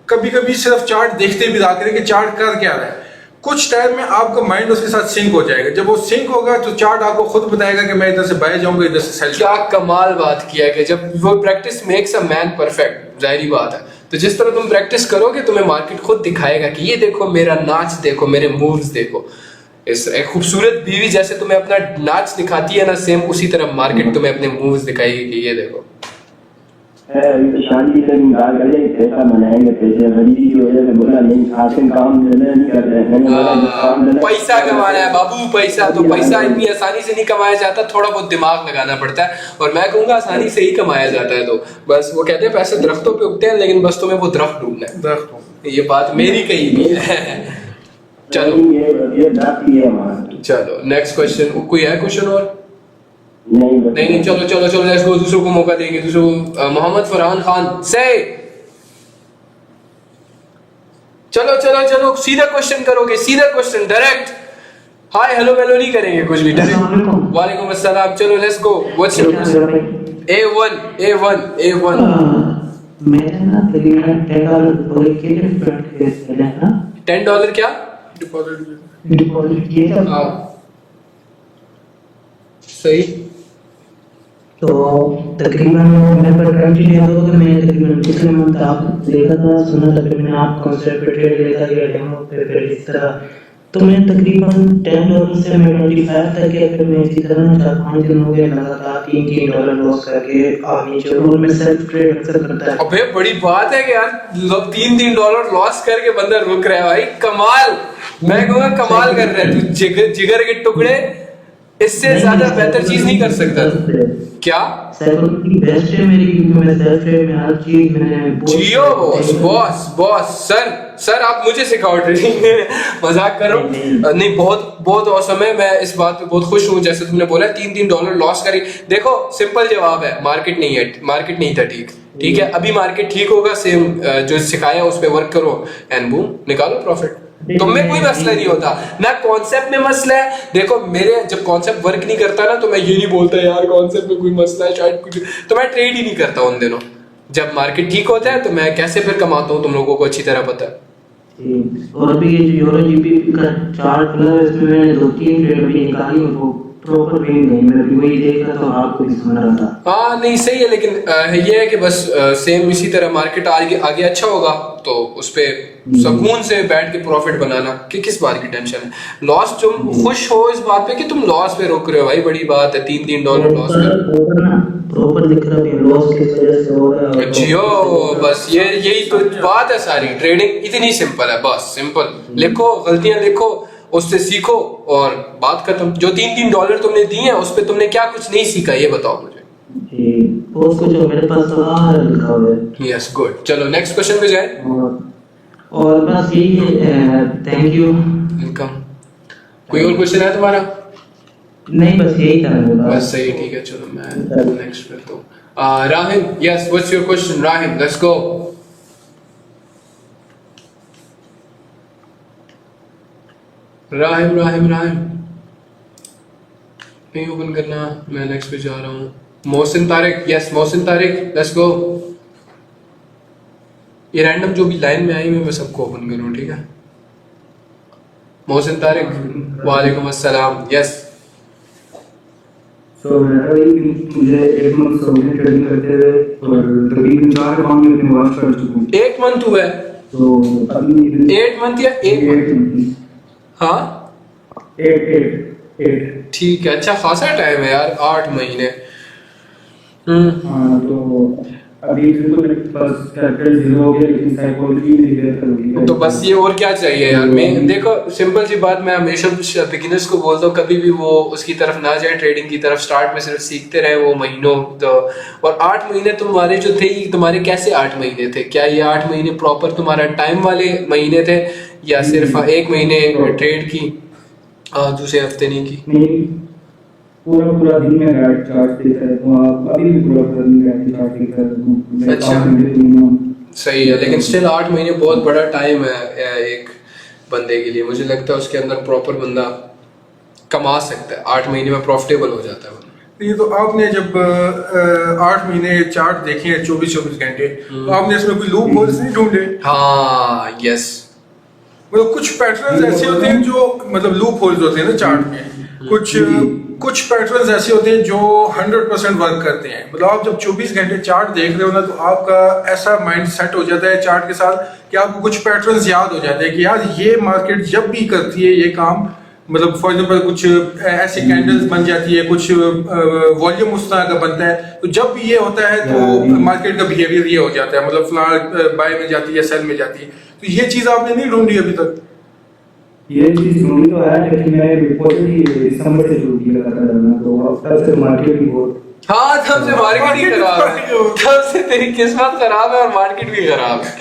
कभी कभी सिर्फ चार्ट देखते भी रहा करें कि चार्ट कर क्या रहा है। कुछ टाइम में आपका माइंड उसके साथ सिंक हो जाएगा। जब वो सिंक होगा तो चार्ट आपको खुद बताएगा कि मैं इधर से बाय जाऊंगा, इधर से सेल। क्या कमाल बात किया कि जब वो practice makes a man perfect, जाहिर बात है। तो जिस तरह तुम प्रैक्टिस करोगे, तुम्हें मार्केट खुद दिखाएगा कि ये देखो मेरा नाच, देखो मेरे मूव्स देखो। इस एक खूबसूरत बीवी जैसे तुम्हें अपना नाच दिखाती है ना, सेम उसी तरह मार्केट तुम्हें अपने मूव्स दिखाएगी कि ये देखो। शादी से निकाल कर पैसा बनाएंगे, पैसे गरीबी की वजह से बोला नहीं, आखिर काम नहीं कर रहे हैं। पैसा कमाना है बाबू, पैसा तो पैसा इतनी आसानी से नहीं कमाया जाता, थोड़ा बहुत दिमाग लगाना पड़ता है, और मैं कहूंगा आसानी से ही कमाया जाता है। तो बस वो कहते हैं पैसे दरख्तों पे उगते हैं, लेकिन बस तुम्हें वो दरख्त ढूंढना है। दरख्त, ये बात मेरी कही भी है। चलो चलो नेक्स्ट क्वेश्चन। कोई है क्वेश्चन और? नहीं, चलो चलो चलो, लेट्स गो। दूसरों को मौका देंगे, दूसरों को। मोहम्मद फरहान खान से, चलो चलो चलो, सीधा क्वेश्चन करोगे, सीधा क्वेश्चन डायरेक्ट। हाय हेलो वेलो नहीं करेंगे, कुछ भी डायरेक्ट। वालेकुम अस्सलाम। चलो let's go. What's your A1 मैंने ना तकरीबन $10 क्या डिपॉजिट किया था। सही। तो तकरीबन मैं पर कंटिन्यू हो गया। मैं तकरीबन पिछले मंथ आप देखा था, सुना था, फिर मैंने आप कॉन्सेप्ट पे ट्रेड लेता गया डेमो पे, फिर इस तरह। तो मैं तकरीबन $10 से मैं 25 तक गया। फिर मैं इसी तरह 4-5 दिन हो गए लगातार $3 लॉस करके नीचे। और मैं सेल्फ ट्रेड अक्सर करता है। अबे बड़ी बात है कि यार $3 लॉस करके बंदा रुक रहा है भाई, कमाल। मैं कहूँगा कमाल कर रहा है तू, जिगर के टुकड़े। इससे ज्यादा बेहतर चीज नहीं कर सकता तू। क्या साइकोलॉजी बेस्ट है मेरी, क्योंकि मैं सेल्फ ट्रेड में हर चीज मैंने जियो बॉस सर आप मुझे सिखाओ ट्रेडिंग में। मजाक कर रहा हूँ। नहीं, बहुत बहुत औसम है। मैं इस बात पे बहुत खुश हूँ, जैसे तुमने बोला $3 लॉस करी। देखो सिंपल जवाब है, मार्केट नहीं था ठीक है। अभी मार्केट ठीक होगा, सेम जो सिखाया उस पर वर्क करो एंड बूम निकालो प्रॉफिट। तुम में कोई मसला नहीं होता ना, कॉन्सेप्ट में मसला है। देखो मेरे जब कॉन्सेप्ट वर्क नहीं करता ना, तो मैं ये नहीं बोलता यार कॉन्सेप्ट में कोई मसला है शायद कुछ, तो मैं ट्रेड ही नहीं करता उन दिनों। जब मार्केट ठीक होता है तो मैं कैसे फिर कमाता हूँ, तुम लोगों को अच्छी तरह पता है। और भी ये जो यूरो जीबी का चार्ट मतलब इसमें मैंने 2-3 ट्रेड भी निकाली, वो प्रॉपर भी नहीं, मैं भी वही देख रहा था, आपको भी सुन रहा था। हाँ नहीं सही है, लेकिन ये है कि बस सेम इसी तरह मार्केट आगे अच्छा होगा तो उस पे सुकून से बैठ के प्रॉफिट बनाना, कि किस बात की टेंशन है। लॉस तुम खुश हो इस बात पे कि तुम लॉस पे रोक रहे हो, भाई बड़ी बात है। $3 लॉस प्रॉपर दिख रहा है, लॉस किस वजह से हो रहा है। जियो बस यही तो बात है सारी। ट्रेडिंग इतनी सिंपल है, बस सिंपल लिखो, गलतियां लिखो, उससे सीखो और बात खत्म। जो $3 तुमने दिए हैं उस पे तुमने क्या कुछ नहीं सीखा, ये बताओ मुझे। बहुत कुछ मेरे पास तो लिखा हुआ है। यस गुड, चलो नेक्स्ट क्वेश्चन पे जाए। और बस यही है, थैंक यू, वेलकम। कोई और क्वेश्चन है तुम्हारा? नहीं बस यही था। बस सही, ठीक है, चलो मैं नेक्स्ट करता हूँ। Rahim, yes what's your question Rahim, let's go. Rahim नहीं ओपन करना, मैं नेक्स्ट पे जा रहा हूँ। Mohsin Tariq, yes Mohsin Tariq, let's go. ये रैंडम जो भी लाइन में आई मैं सबको ओपन करूँ, ठीक है। मोहसिन तारिक, वालेकुम अस्सलाम, यस सो मेरा ये मुझे 1 मंथ हो गया ट्रेडिंग करते हुए और तकरीबन 4 अकाउंट में निवेश कर चुका हूँ। 8 मंथ हुआ है? तो अभी 8 मंथ या 1 मंथ? हाँ 8 ठीक है, अच्छा खासा टाइम है यार, 8 महीने। हाँ तो अभी तो मेरे पास कैपिटल जीरो हो गया, लेकिन साइकोलॉजी नहीं क्लियर कर रही है। तो बस ये और क्या चाहिए यार। मैं देखो सिंपल सी बात, मैं हमेशा बिगिनर्स को बोलता हूँ कभी भी वो उसकी तरफ ना जाए, ट्रेडिंग की तरफ। स्टार्ट में सिर्फ सीखते रहे वो महीनों और 8 महीने तुम्हारे जो थे, तुम्हारे कैसे 8 महीने थे? क्या ये 8 महीने प्रॉपर तुम्हारा टाइम वाले महीने थे या सिर्फ 1 महीने ट्रेड की दूसरे हफ्ते नहीं की? नहीं, पूरा दिन में राइट चार्ट देता है, तो आप अभी भी पूरा दिन राइट चार्ट देता है। अच्छा सही है, लेकिन स्टिल 8 महीने बहुत बड़ा टाइम है एक बंदे के लिए। मुझे लगता है उसके अंदर प्रॉपर बंदा कमा सकता है, 8 महीने में प्रॉफिटेबल हो जाता है। ये तो आपने जब 8 महीने चार्ट देखे हैं 24-24 घंटे, तो आपने इसमें कोई लूप होल्स नहीं ढूंढे? हाँ यस, मतलब कुछ पैटर्न्स ऐसे होते हैं जो मतलब लूप होल्स होते हैं ना चार्ट में। कुछ पैटर्न्स ऐसे होते हैं जो 100% वर्क करते हैं। मतलब आप जब 24 घंटे चार्ट देख रहे हो ना, तो आपका ऐसा माइंड सेट हो जाता है चार्ट के साथ कि आपको कुछ पैटर्न्स याद हो जाते हैं कि यार ये मार्केट जब भी करती है ये काम, मतलब फॉर एग्जांपल कुछ ऐसी कैंडल्स बन जाती है, कुछ वॉल्यूम उस तरह का बनता है, तो जब भी ये होता है तो मार्केट का बिहेवियर ये हो जाता है, मतलब फलां बाय में जाती है, सेल में जाती है। तो ये चीज़ आपने नहीं ढूंढी अभी तक? ये चीज ढूंढी तो है, लेकिन मैं रिपोर्ट ही दिसंबर से शुरू की लगातार करना, तो अब तक से मार्केट भी बहुत। हाँ तब से मार्केट ही खराब है, तब से तेरी किस्मत खराब है और मार्केट भी खराब है।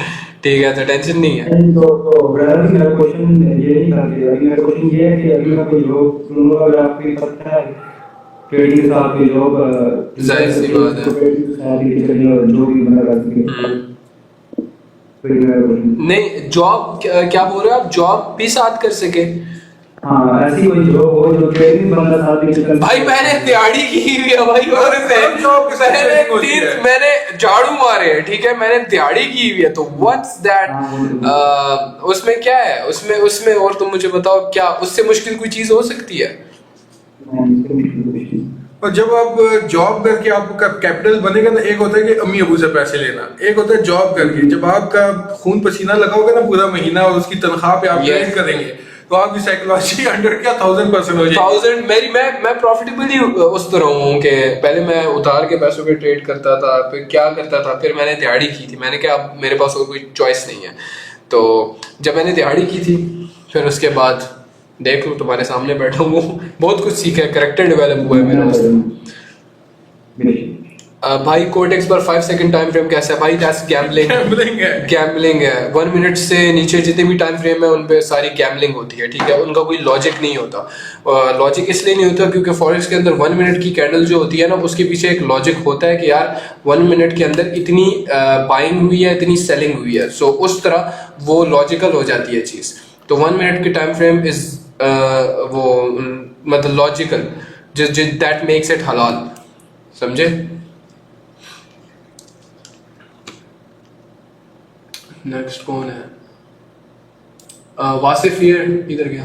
ठीक है, तो टेंशन नहीं है। तो ब्रदर मेरा क्वेश्चन ये नहीं था कि अभी मेरा क्वेश्चन ये है कि अभी मैं कोई जॉब लूंगा, अगर आपको पता है ट्रेडिंग के साथ कोई जॉब, जाहिर सी बात है, जो भी बंदा कर सके। नहीं जॉब क्या बोल रहे हो आप? जॉब भी साथ कर सके? हाँ ऐसी कोई जॉब हो जो ट्रेडिंग बंदा साथ ही कर। भाई मैंने दिहाड़ी की हुई है भाई, और मैंने झाड़ू मारे हैं, ठीक है, मैंने दिहाड़ी की हुई है, तो व्हाट्स दैट? उसमें क्या है? उसमें और तुम मुझे बताओ, क्या उससे मुश्किल कोई चीज हो सकती है? और जब आप जॉब करके आपका कैपिटल बनेगा ना, एक होता है कि अम्मी अबू से पैसे लेना, एक होता है जॉब करके जब आपका खून पसीना लगाओगे ना पूरा महीना और उसकी तनख्वाह पे आप ट्रेड करेंगे, तो आपकी साइकोलॉजी 100 क्या 1000% हो जाएगी। मैं प्रॉफिटेबल ही उस तरह हूँ कि पहले मैं उतार के पैसों के ट्रेड करता था, फिर क्या करता था, फिर मैंने दिहाड़ी की थी। मैंने कहा अब मेरे पास और कोई चॉइस नहीं है, तो जब मैंने दिहाड़ी की थी फिर उसके बाद देख लो तुम्हारे सामने बैठा हूँ, बहुत कुछ सीखा है, करेक्टर डेवलप हुआ है मेरा उससे। भाई कोटेक्स पर 5 सेकंड टाइम फ्रेम कैसा है भाई? दैट्स गैम्बलिंग है। 1 मिनट से नीचे जितने भी टाइम फ्रेम है उन पे सारी गैम्बलिंग होती है, ठीक है, उनका कोई लॉजिक नहीं होता। लॉजिक इसलिए नहीं होता क्योंकि फॉरेक्स के अंदर 1 मिनट की कैंडल जो होती है ना, उसके पीछे एक लॉजिक होता है कि यार 1 मिनट के अंदर इतनी बाइंग हुई है, इतनी सेलिंग हुई है, सो उस तरह वो लॉजिकल हो जाती है चीज़। तो 1 मिनट की टाइम फ्रेम इज वो मतलब लॉजिकल, दैट मेक्स इट हलाल, समझे? नेक्स्ट कौन है? वासिफ इधर गया।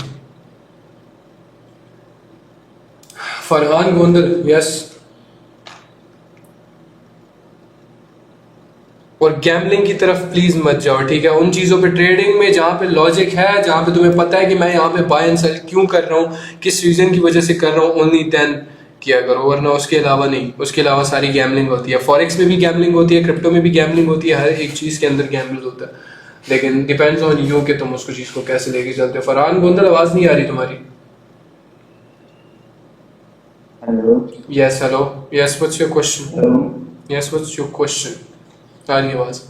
फरहान गोंदल, यस। और गैम्बलिंग की तरफ प्लीज मत जाओ, ठीक है? उन चीजों पे, ट्रेडिंग में जहाँ पे लॉजिक है, जहाँ पे तुम्हें पता है कि मैं यहाँ पे बाय एंड सेल क्यों कर रहा हूँ, किस रीजन की वजह से कर रहा हूँ, ओनली देन किया करो, वरना उसके अलावा नहीं। उसके अलावा सारी गैम्बलिंग होती है। फॉरेक्स में भी गैम्बलिंग होती है, क्रिप्टो में भी गैम्बलिंग होती है, हर एक चीज के अंदर गैम्बल होता है, लेकिन डिपेंड्स ऑन यू कि तुम उसको चीज को कैसे लेके चलते हो। फरहान गोंदल, आवाज नहीं आ रही तुम्हारी। Hello. Yes hello, yes what's your question? Yes what's your question? आ रही आवाज?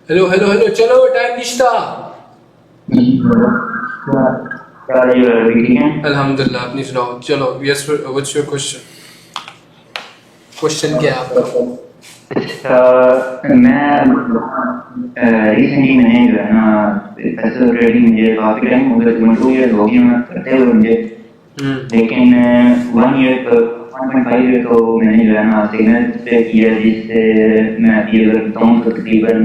हेलो हेलो हेलो, चलो टाइम निश्ता। अल्हम्दुलिल्लाह, अपनी सुनाओ। चलो yes what's your question? Question क्या है आपका? मैं रिसेंटली मैंने जो है ना पैसे ट्रेडिंग मुझे काफी टाइम हो गया, 2 ईयर हो गए मैं करते हुए मुझे, लेकिन 1 ईयर 1.5 ईयर तो मैंने जो है ना सिग्नल पे किया, जिससे मैं अभी अगर बताऊँ तो तकरीबन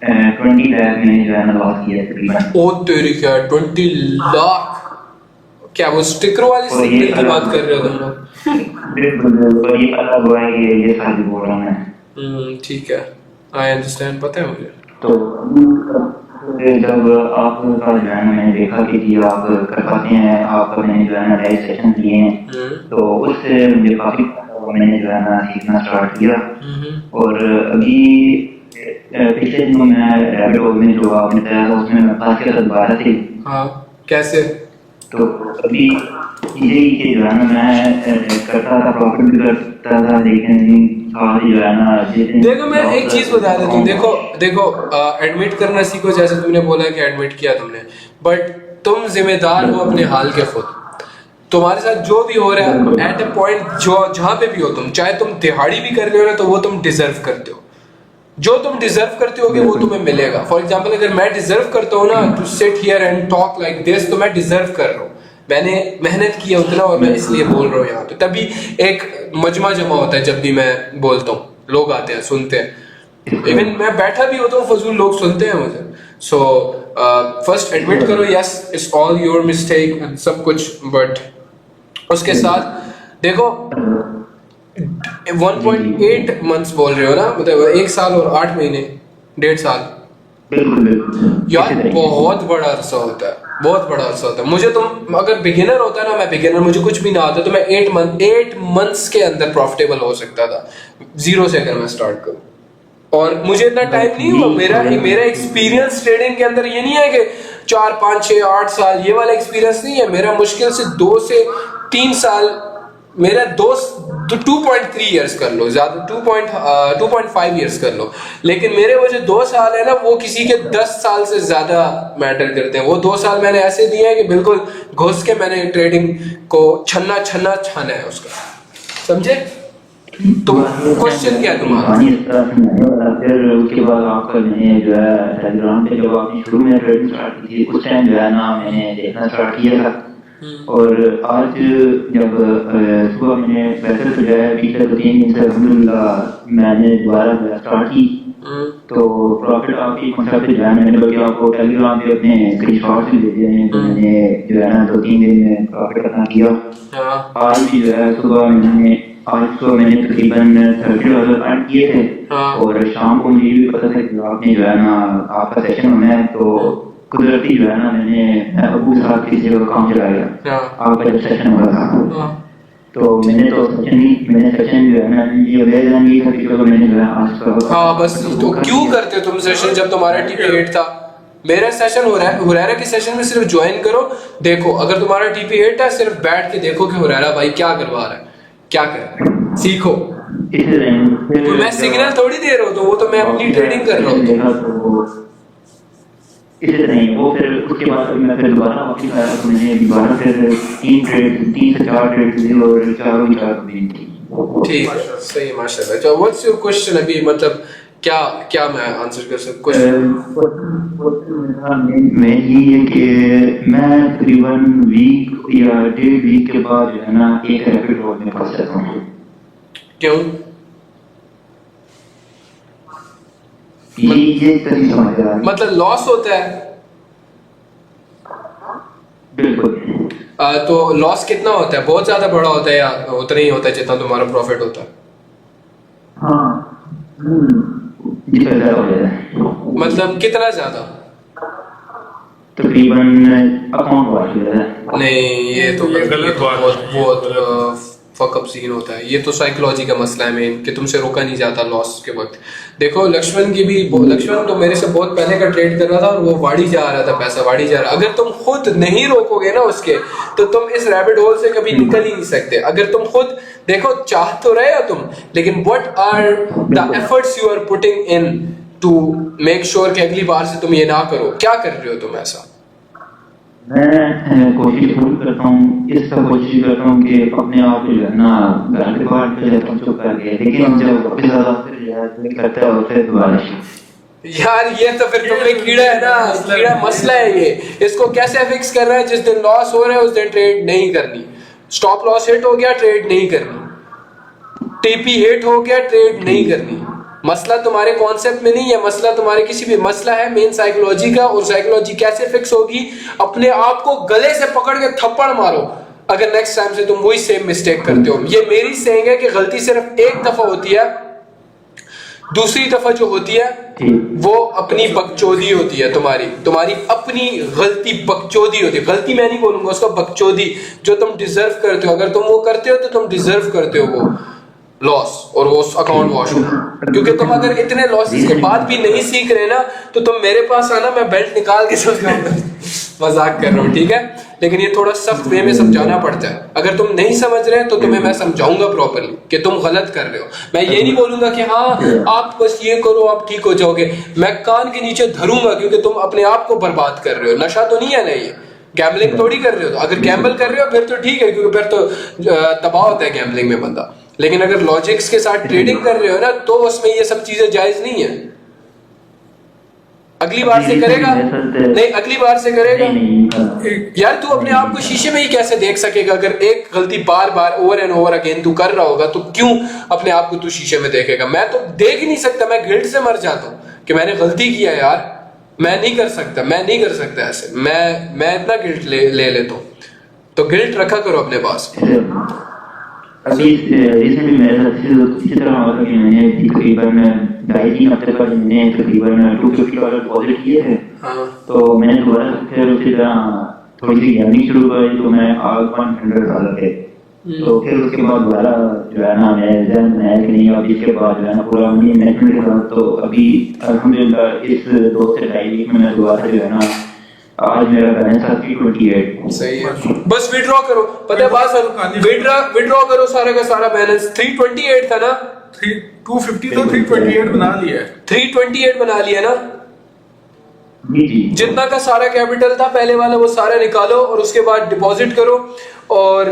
20 लाख मैंने जो है ना लॉस किया तकरीबन। ओ तेरी क्या 20 लाख? क्या वो स्टिकरों वाली और ये सिग्नल की बात कर रहे हो तुम लोग? बिल्कुल ये अलग हुआ है कि ये सारी बोल रहा हूँ मैं। ठीक है, आई अंडरस्टैंड, पता है मुझे। तो जब आपका जो है ना मैंने देखा कि जी आप कर पाते हैं, आप मैंने जो है ना नए सेशन लिए हैं, तो उससे मुझे काफी मैंने जो है ना सीखना स्टार्ट किया। और अभी पिछले दिनों मैं रैबिट होल में जो आपने बताया था उसमें मैं पास किया था दोबारा से। हाँ, कैसे? तो अभी यही कि जो है ना मैं करता था, प्रॉफिट भी करता था, लेकिन सारी जो है ना देखो मैं एक चीज बता देता हूँ, देखो एडमिट करना सीखो, जैसे तुमने बोला कि एडमिट किया तुमने, बट तुम जिम्मेदार हो अपने हाल के खुद। तुम्हारे साथ जो भी हो रहा है एट ए पॉइंट, जो जहां पे भी हो तुम, चाहे तुम दिहाड़ी भी कर रहे हो ना, तो वो तुम डिजर्व करते हो। जो तुम डिजर्व करते होगे वो तुम्हें मिलेगा। फॉर एग्जाम्पल अगर मैं डिजर्व करता हूँ ना to sit here and talk like this, तो मैं डिजर्व कर रहा हूँ, मैंने मेहनत की है उतना और मैं इसलिए बोल रहा हूँ यहाँ पे। तभी एक मजमा जमा होता है जब भी मैं बोलता हूँ, लोग आते हैं सुनते हैं, इवन मैं बैठा भी होता हूँ फजूल लोग सुनते हैं मुझे। सो फर्स्ट एडमिट करो, yes it's all your mistake सब कुछ, बट उसके साथ देखो 1.8 मंथ्स बोल रहे हो ना, मतलब 1 साल और 8 महीने, 1.5 साल, यार बहुत बड़ा अरसा होता है, बहुत बड़ा अरसा होता है। मुझे तुम अगर बिगिनर होता ना, मैं बिगिनर, मुझे कुछ भी ना आता, तो मैं 8 मंथ्स के अंदर प्रॉफिटेबल हो सकता था, जीरो से अगर मैं स्टार्ट करूं। और मुझे इतना टाइम नहीं हुआ, मेरा एक्सपीरियंस ट्रेडिंग के अंदर ये नहीं है कि 4 5 6 8 साल, ये वाला एक्सपीरियंस नहीं है मेरा। मुश्किल से 2 से 3 साल, मेरा 2.3 इयर्स कर लो, ज्यादा 2.5 इयर्स कर लो, लेकिन मेरे वो जो 2 साल है ना, वो किसी के 10 साल से ज्यादा मैटर करते हैं। वो 2 साल मैंने ऐसे दिए हैं कि बिल्कुल घुस के मैंने ट्रेडिंग को छन्ना है उसका, समझे? तो क्वेश्चन क्या है तुम्हारा? फिर उसके बाद आपका मैंने जो है टेलीग्राम पे जब आपने शुरू में ट्रेडिंग स्टार्ट की थी, उस टाइम जो है ना मैंने देखना स्टार्ट किया था। और आज जब सुबह मैंने वैसे तो जो है पिछले 2-3 दिन से अल्हम्दुलिल्लाह मैंने दोबारा स्टार्ट की, तो प्रॉफिट आपकी कॉन्सेप्ट जो है मैंने बल्कि आपको टेलीग्राम पे अपने स्क्रीनशॉट भी भेजे हैं, तो मैंने जो है ना 2-3 दिन में प्रॉफिट करना किया। आज भी जो है सुबह मैंने तकरीबन 30,000 अर्न किए थे। और शाम को मुझे भी पता था कि आपने जो है ना आपका सेशन होना है, तो कुदरती जो है ना मैंने अबू साहब की जगह काम चलाया आपका जब सेशन हो रहा था। तो मैंने सेशन जो है ना ये वेदन ये था कि चलो मैंने जो है आज का हाँ बस, तो क्यों करते हो तुम सेशन जब तुम्हारा TP 8 था? मेरा सेशन हुरैरा के सेशन में सिर्फ ज्वाइन करो, देखो अगर तुम्हारा TP 8 है, सिर्फ बैठ के देखो कि हुरैरा भाई क्या करवा रहा है, क्या कर रहा है, सीखो। तो मैं सिग्नल थोड़ी दे रहा हूँ, तो वो तो मैं अपनी ट्रेडिंग कर रहा हूँ। इसी तरह वो फिर उसके बाद मैं फिर दोबारा वापस आया, तो मैंने दोबारा फिर 3 से 4 ट्रेड ली और चारों की चारों दी थी। ठीक है, सही, माशाल्लाह। तो व्हाट्स योर क्वेश्चन अभी, मतलब क्या मैं आंसर कर सकता हूँ? मैं ये है कि मैं तकरीबन वीक या 1.5 वीक के बाद जो है ना एक रैपिड होल में फंस जाता हूँ। क्यों? ये तभी समझ रहा है, मतलब लॉस होता है? बिल्कुल। तो लॉस कितना होता है? बहुत ज्यादा बड़ा होता है या उतना ही होता है जितना तुम्हारा प्रॉफिट होता है? हाँ जी, पैसा हो जाता है। मतलब कितना ज्यादा? तकरीबन अकाउंट वाइज है। नहीं, ये तो गलत बात है। बहुत फकअप सीन होता है। ये तो साइकोलॉजी का मसला है मेन, कि तुमसे रोका नहीं जाता लॉस के वक्त। देखो लक्ष्मण तो मेरे से बहुत पहले का ट्रेड कर रहा था और वो वाड़ी जा रहा था, पैसा वाड़ी जा रहा। अगर तुम खुद नहीं रोकोगे ना उसके, तो तुम इस रैबिट होल से कभी निकल ही नहीं सकते। अगर तुम खुद देखो, चाह तो रहे हो तुम, लेकिन what are the efforts you are putting in to make sure कि अगली बार से तुम ये ना करो? क्या कर रहे हो तुम ऐसा? मैं कोशिश पूरी करता हूँ, इसका कोशिश करता हूँ कि अपने आप जो है ना घर के बाहर चले जाता हूँ चुप करके, लेकिन जब वापस ज़्यादा फिर करता है और फिर दोबारा यार ये तो फिर तुम में कीड़ा है ना, कीड़ा मसला है ये। इसको कैसे फिक्स कर रहा है? जिस दिन लॉस हो रहा है उस दिन ट्रेड नहीं करनी, स्टॉप लॉस हिट हो गया ट्रेड नहीं करनी, TP हिट हो गया ट्रेड नहीं करनी, मसला तुम्हारे कॉन्सेप्ट में नहीं है, मसला तुम्हारे किसी भी, मसला है मेन साइकोलॉजी का। और साइकोलॉजी कैसे फिक्स होगी? अपने आप को गले से पकड़ के थप्पड़ मारो अगर नेक्स्ट टाइम से तुम वही सेम मिस्टेक करते हो। ये मेरी सेइंग है कि गलती सिर्फ एक दफा होती है, दूसरी दफा जो होती है वो अपनी बकचोदी होती है, तुम्हारी अपनी गलती बकचोदी होती है। गलती मैं नहीं बोलूंगा उसका, बकचोदी जो तुम डिजर्व करते हो। अगर तुम वो करते हो तो तुम डिजर्व करते हो वो लॉस और वो अकाउंट वॉश होना। क्योंकि तुम अगर इतने लॉसेस के बाद भी नहीं सीख रहे ना तो तुम मेरे पास आना, मैं बेल्ट निकाल के समझाऊंगा। मजाक कर रहा हूँ, ठीक है, लेकिन ये थोड़ा सख्त वे में समझाना पड़ता है। अगर तुम नहीं समझ रहे तो तुम्हें मैं समझाऊंगा प्रॉपर्ली कि तुम गलत कर रहे हो। मैं ये नहीं बोलूंगा कि हाँ आप बस ये करो आप ठीक हो जाओगे, मैं कान के नीचे धरूंगा क्योंकि तुम अपने आप को बर्बाद कर रहे हो। नशा तो नहीं है ना, ये गैम्बलिंग थोड़ी कर रहे हो। तो अगर गैम्बल कर रहे हो फिर तो ठीक है, क्योंकि फिर तो तबाह होता है गैम्बलिंग में बंदा। लेकिन अगर लॉजिक्स के साथ ट्रेडिंग कर रहे हो ना तो उसमें ये सब चीजें जायज नहीं है। अगली बार से करेगा नहीं, अगली बार से करेगा यार। तू अपने आप को शीशे में ही कैसे देख सकेगा? अगर एक गलती बार बार ओवर एंड ओवर अगेन तू कर रहा होगा तो क्यों अपने आप को तू शीशे में देखेगा? मैं तो देख ही नहीं सकता, मैं गिल्ट से मर जाता हूँ कि मैंने गलती किया यार। मैं नहीं कर सकता ऐसे। मैं इतना गिल्ट ले लेता हूँ। तो गिल्ट रखा करो अपने पास। अभी रिसेंटली मेरे साथ इसी तरह हुआ था कि मैंने तकरीबन 2.5-3 हफ्ते पर मैंने तकरीबन $250 डिपॉजिट किए थे। तो मैंने दोबारा फिर उसी तरह थोड़ी सी अर्निंग शुरू करी तो मैं $100 थे। तो फिर उसके बाद दोबारा जो है ना मैं जहन में है कि नहीं अब इसके बाद जो है ना पूरा मनी मैनेजमेंट के साथ। तो अभी अल्हम्दुलिल्लाह इस 2 से 2.5 वीक में मैं दोबारा जो है ना आज मेरा बैलेंस है 328। सही है, बस विड्रॉ करो। पता है बात, विड्रॉ करो सारा का सारा बैलेंस। 328 था ना, 250 तो 328 बना लिया है। 328 बना लिया ना। जी जितना का सारा कैपिटल था पहले वाला वो सारा निकालो और उसके बाद डिपॉजिट करो। और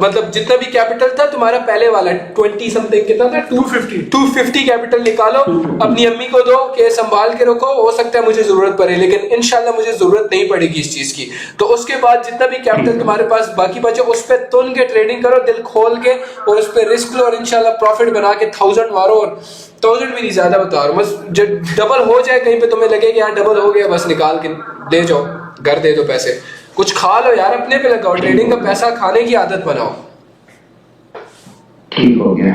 मतलब जितना भी कैपिटल था तुम्हारा पहले वाला 20 समथिंग कितना था, 250 कैपिटल निकालो, अपनी अम्मी को दो कि संभाल के रखो, हो सकता है मुझे जरूरत पड़े, लेकिन इंशाल्लाह मुझे जरूरत नहीं पड़ेगी इस चीज की। तो उसके बाद जितना भी कैपिटल तुम्हारे पास बाकी बचे उस पर तुल के ट्रेडिंग करो दिल खोल के, और उस पर रिस्क लो और इंशाल्लाह प्रॉफिट बना के 1000 मारो। और 1000 भी नहीं ज्यादा बता रहा हूँ, बस जब डबल हो जाए कहीं पे तुम्हें लगे कि यार डबल हो गया, बस निकाल के दे जाओ, घर दे दो पैसे, कुछ खा लो यार, अपने पे लगाओ। ट्रेडिंग का पैसा खाने की आदत बनाओ। ठीक हो गया।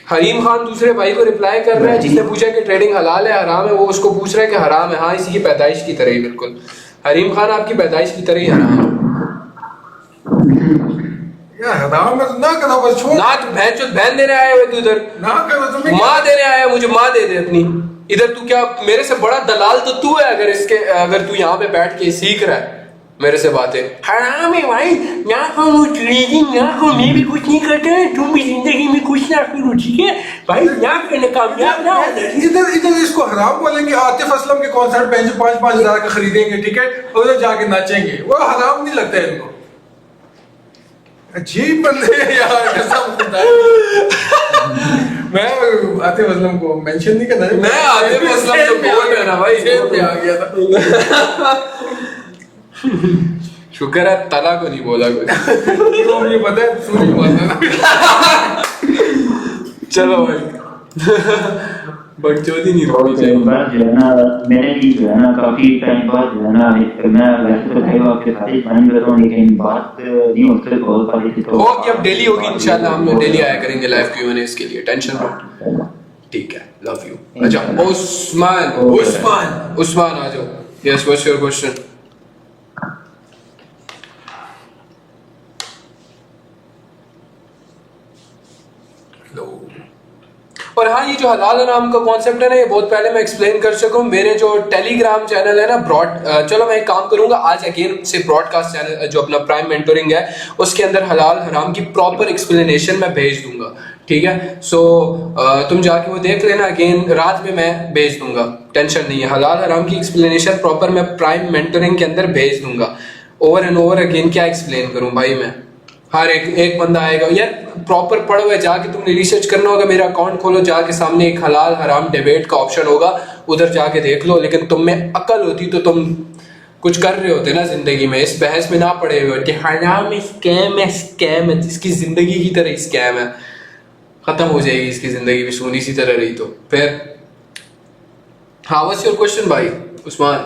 हरीम खान दूसरे भाई को रिप्लाई कर रहा है जिसने पूछा कि ट्रेडिंग हलाल है हराम है, वो उसको पूछ रहा है कि हराम है। हाँ, इसी की पैदाइश की तरह ही, बिल्कुल हरीम खान आपकी पैदाइश की तरह ही हराम है। यार हराम है तो ना करो, बस छोड़ ना। तो बहन देने आया हुए तू इधर, ना करो तुम्हें, माँ देने आया, मुझे माँ दे दे अपनी इधर। तू क्या मेरे से बड़ा दलाल तो तू है अगर तू यहाँ पे बैठ के सीख रहा है मेरे से बातें। हराम है भाई, ना करो ट्रेडिंग, ना करो, मैं भी कुछ नहीं करता, तुम भी जिंदगी में कुछ ना करो, ठीक है भाई, ना करने कामयाब ना। इधर इसको हराम बोलेंगे। आतिफ असलम के कॉन्सर्ट पे 5-5 हजार का खरीदेंगे टिकट, उधर जाके नाचेंगे, वो हराम नहीं लगता है इनको। अजीब बंदे हैं यार, कसम खुदा। मैं आतिफ असलम को मेंशन नहीं करना, मैं आतिफ असलम तो बोल रहा ना भाई, जेब पे आ गया था। शुक्र है तला को नहीं बोला कुछ। तो ये पता है सूरी बात है ना। चलो भाई, बकचोदी नहीं होनी चाहिए। बात जो है ना मैंने भी जो है ना काफी टाइम बाद जो है ना मैं वैसे तो लाइव आपके साथ ही ज्वाइन कर रहा हूँ, लेकिन बात नहीं होती बहुत पा रही थी। तो होगी, अब डेली होगी इंशाल्लाह, हम डेली आया करेंगे लाइव Q&A इसके लिए, टेंशन मत। ठीक है, लव यू। अच्छा उस्मान आ जाओ। Yes, what's your question? और हाँ, ये जो हलाल हराम का कॉन्सेप्ट है ना, ये बहुत पहले मैं एक्सप्लेन कर चुका हूँ। मेरे जो टेलीग्राम चैनल है ना चलो मैं एक काम करूंगा, आज अगेन से ब्रॉडकास्ट चैनल जो अपना प्राइम मेंटोरिंग है उसके अंदर हलाल हराम की प्रॉपर एक्सप्लेनेशन मैं भेज दूंगा, ठीक है। सो तुम जाके वो देख लेना, अगेन रात में मैं भेज दूंगा, टेंशन नहीं है। हलाल हराम की एक्सप्लेनेशन प्रॉपर मैं प्राइम मेंटोरिंग के अंदर भेज दूंगा। ओवर एंड ओवर अगेन क्या एक्सप्लेन करूं भाई मैं, हर एक बंदा आएगा यार, प्रॉपर पढ़ो है, जाके तुमने रिसर्च करना होगा। मेरा अकाउंट खोलो, जाके सामने एक हलाल हराम डिबेट का ऑप्शन होगा, उधर जाके देख लो। लेकिन तुम में अकल होती तो तुम कुछ कर रहे होते ना जिंदगी में, इस बहस में ना पड़े हुए कि हराम स्कैम है, इसकी जिंदगी की तरह स्कैम है। खत्म हो जाएगी इसकी जिंदगी भी सोनी सी तरह रही तो फिर। हाँ व्हाट्स योर क्वेश्चन भाई उस्मान?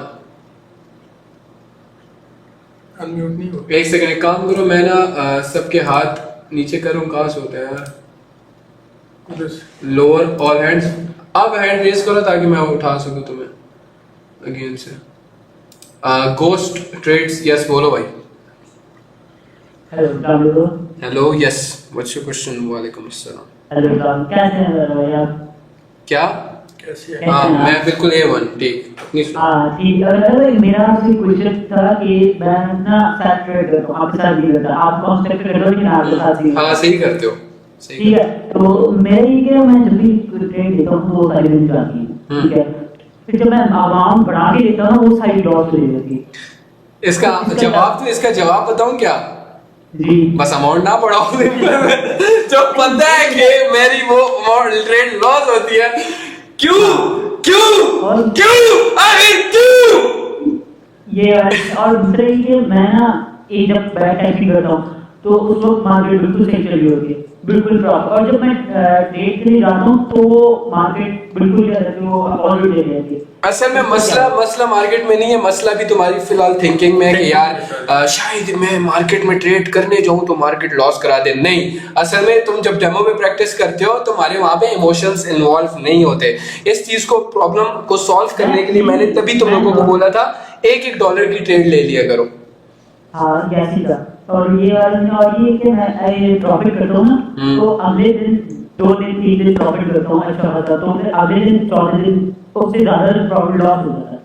अनम्यूट नहीं हो। एक सेकंड, एक काम करो, मैं ना सबके हाथ नीचे करूँ, कहाँ से होता है यार? उधर से। Lower all hands. आप हैंड रेज करो ताकि मैं उठा सकूं तुम्हें अगेन से। गोस्ट ट्रेड्स, यस बोलो भाई। हेलो अस्सलाम वालेकुम। Hello yes, what's your question? वालेकुम अस्सलाम। हेलो अस्सलाम, कैसे हैं भाई आप? क्या? कैसी है? हाँ मैं बिल्कुल A1 ठीक। अपनी सुनो। हाँ ठीक है। अरे मेरा आपसे क्वेश्चन था कि मैं ना साथ ट्रेड करता हूँ, आपके साथ भी करता हूँ, आप कौन सा ट्रेड कर रहे हो लेकिन आपके साथ भी। हाँ सही करते हो, सही ठीक है, तो मेरा ये क्या, मैं जब भी ट्रेड लेता हूँ तो वो सारी दिन जाती है, ठीक है। फिर जब मैं अमाउंट बढ़ा के लेता हूँ वो सारी लॉस हो जाती है। इसका जवाब तो, इसका जवाब बताऊं क्या? जी बस अमाउंट ना बढ़ाओ। जो पता है कि मेरी वो ट्रेड लॉस होती है, क्यों क्यों क्यों आखिर क्यों? ये और दूसरा ये कि मैं ना ये जब बैक टाइपिंग करता हूँ तो उस वक्त मार्केट बिल्कुल सही चली होती है, बिल्कुल ड्रॉप। और जब मैं ट्रेड के लिए जाता हूँ तो मार्केट बिल्कुल क्या रहती है, वो ऑलरेडी ले जाती है। असल में मसला मार्केट में नहीं है, मसला भी तुम्हारी फिलहाल थिंकिंग में है कि यार शायद मैं मार्केट में ट्रेड करने जाऊं तो मार्केट लॉस करा दे। नहीं, असल में तुम जब डेमो में प्रैक्टिस करते हो तुम्हारे वहां पे इमोशंस इन्वॉल्व नहीं होते। इस चीज को, प्रॉब्लम को सॉल्व करने के लिए मैंने तभी तुम लोगों को बोला था $1 की ट्रेड ले लिया करो। हाँ जैसी का। और ये कि मैं प्रॉफिट करता हूँ ना, तो अगले दिन 2 दिन 3 दिन प्रॉफिट करता हूँ अच्छा खासा, तो फिर अगले दिन 4 दिन उससे ज्यादा प्रॉफिट लॉस हो जाता है।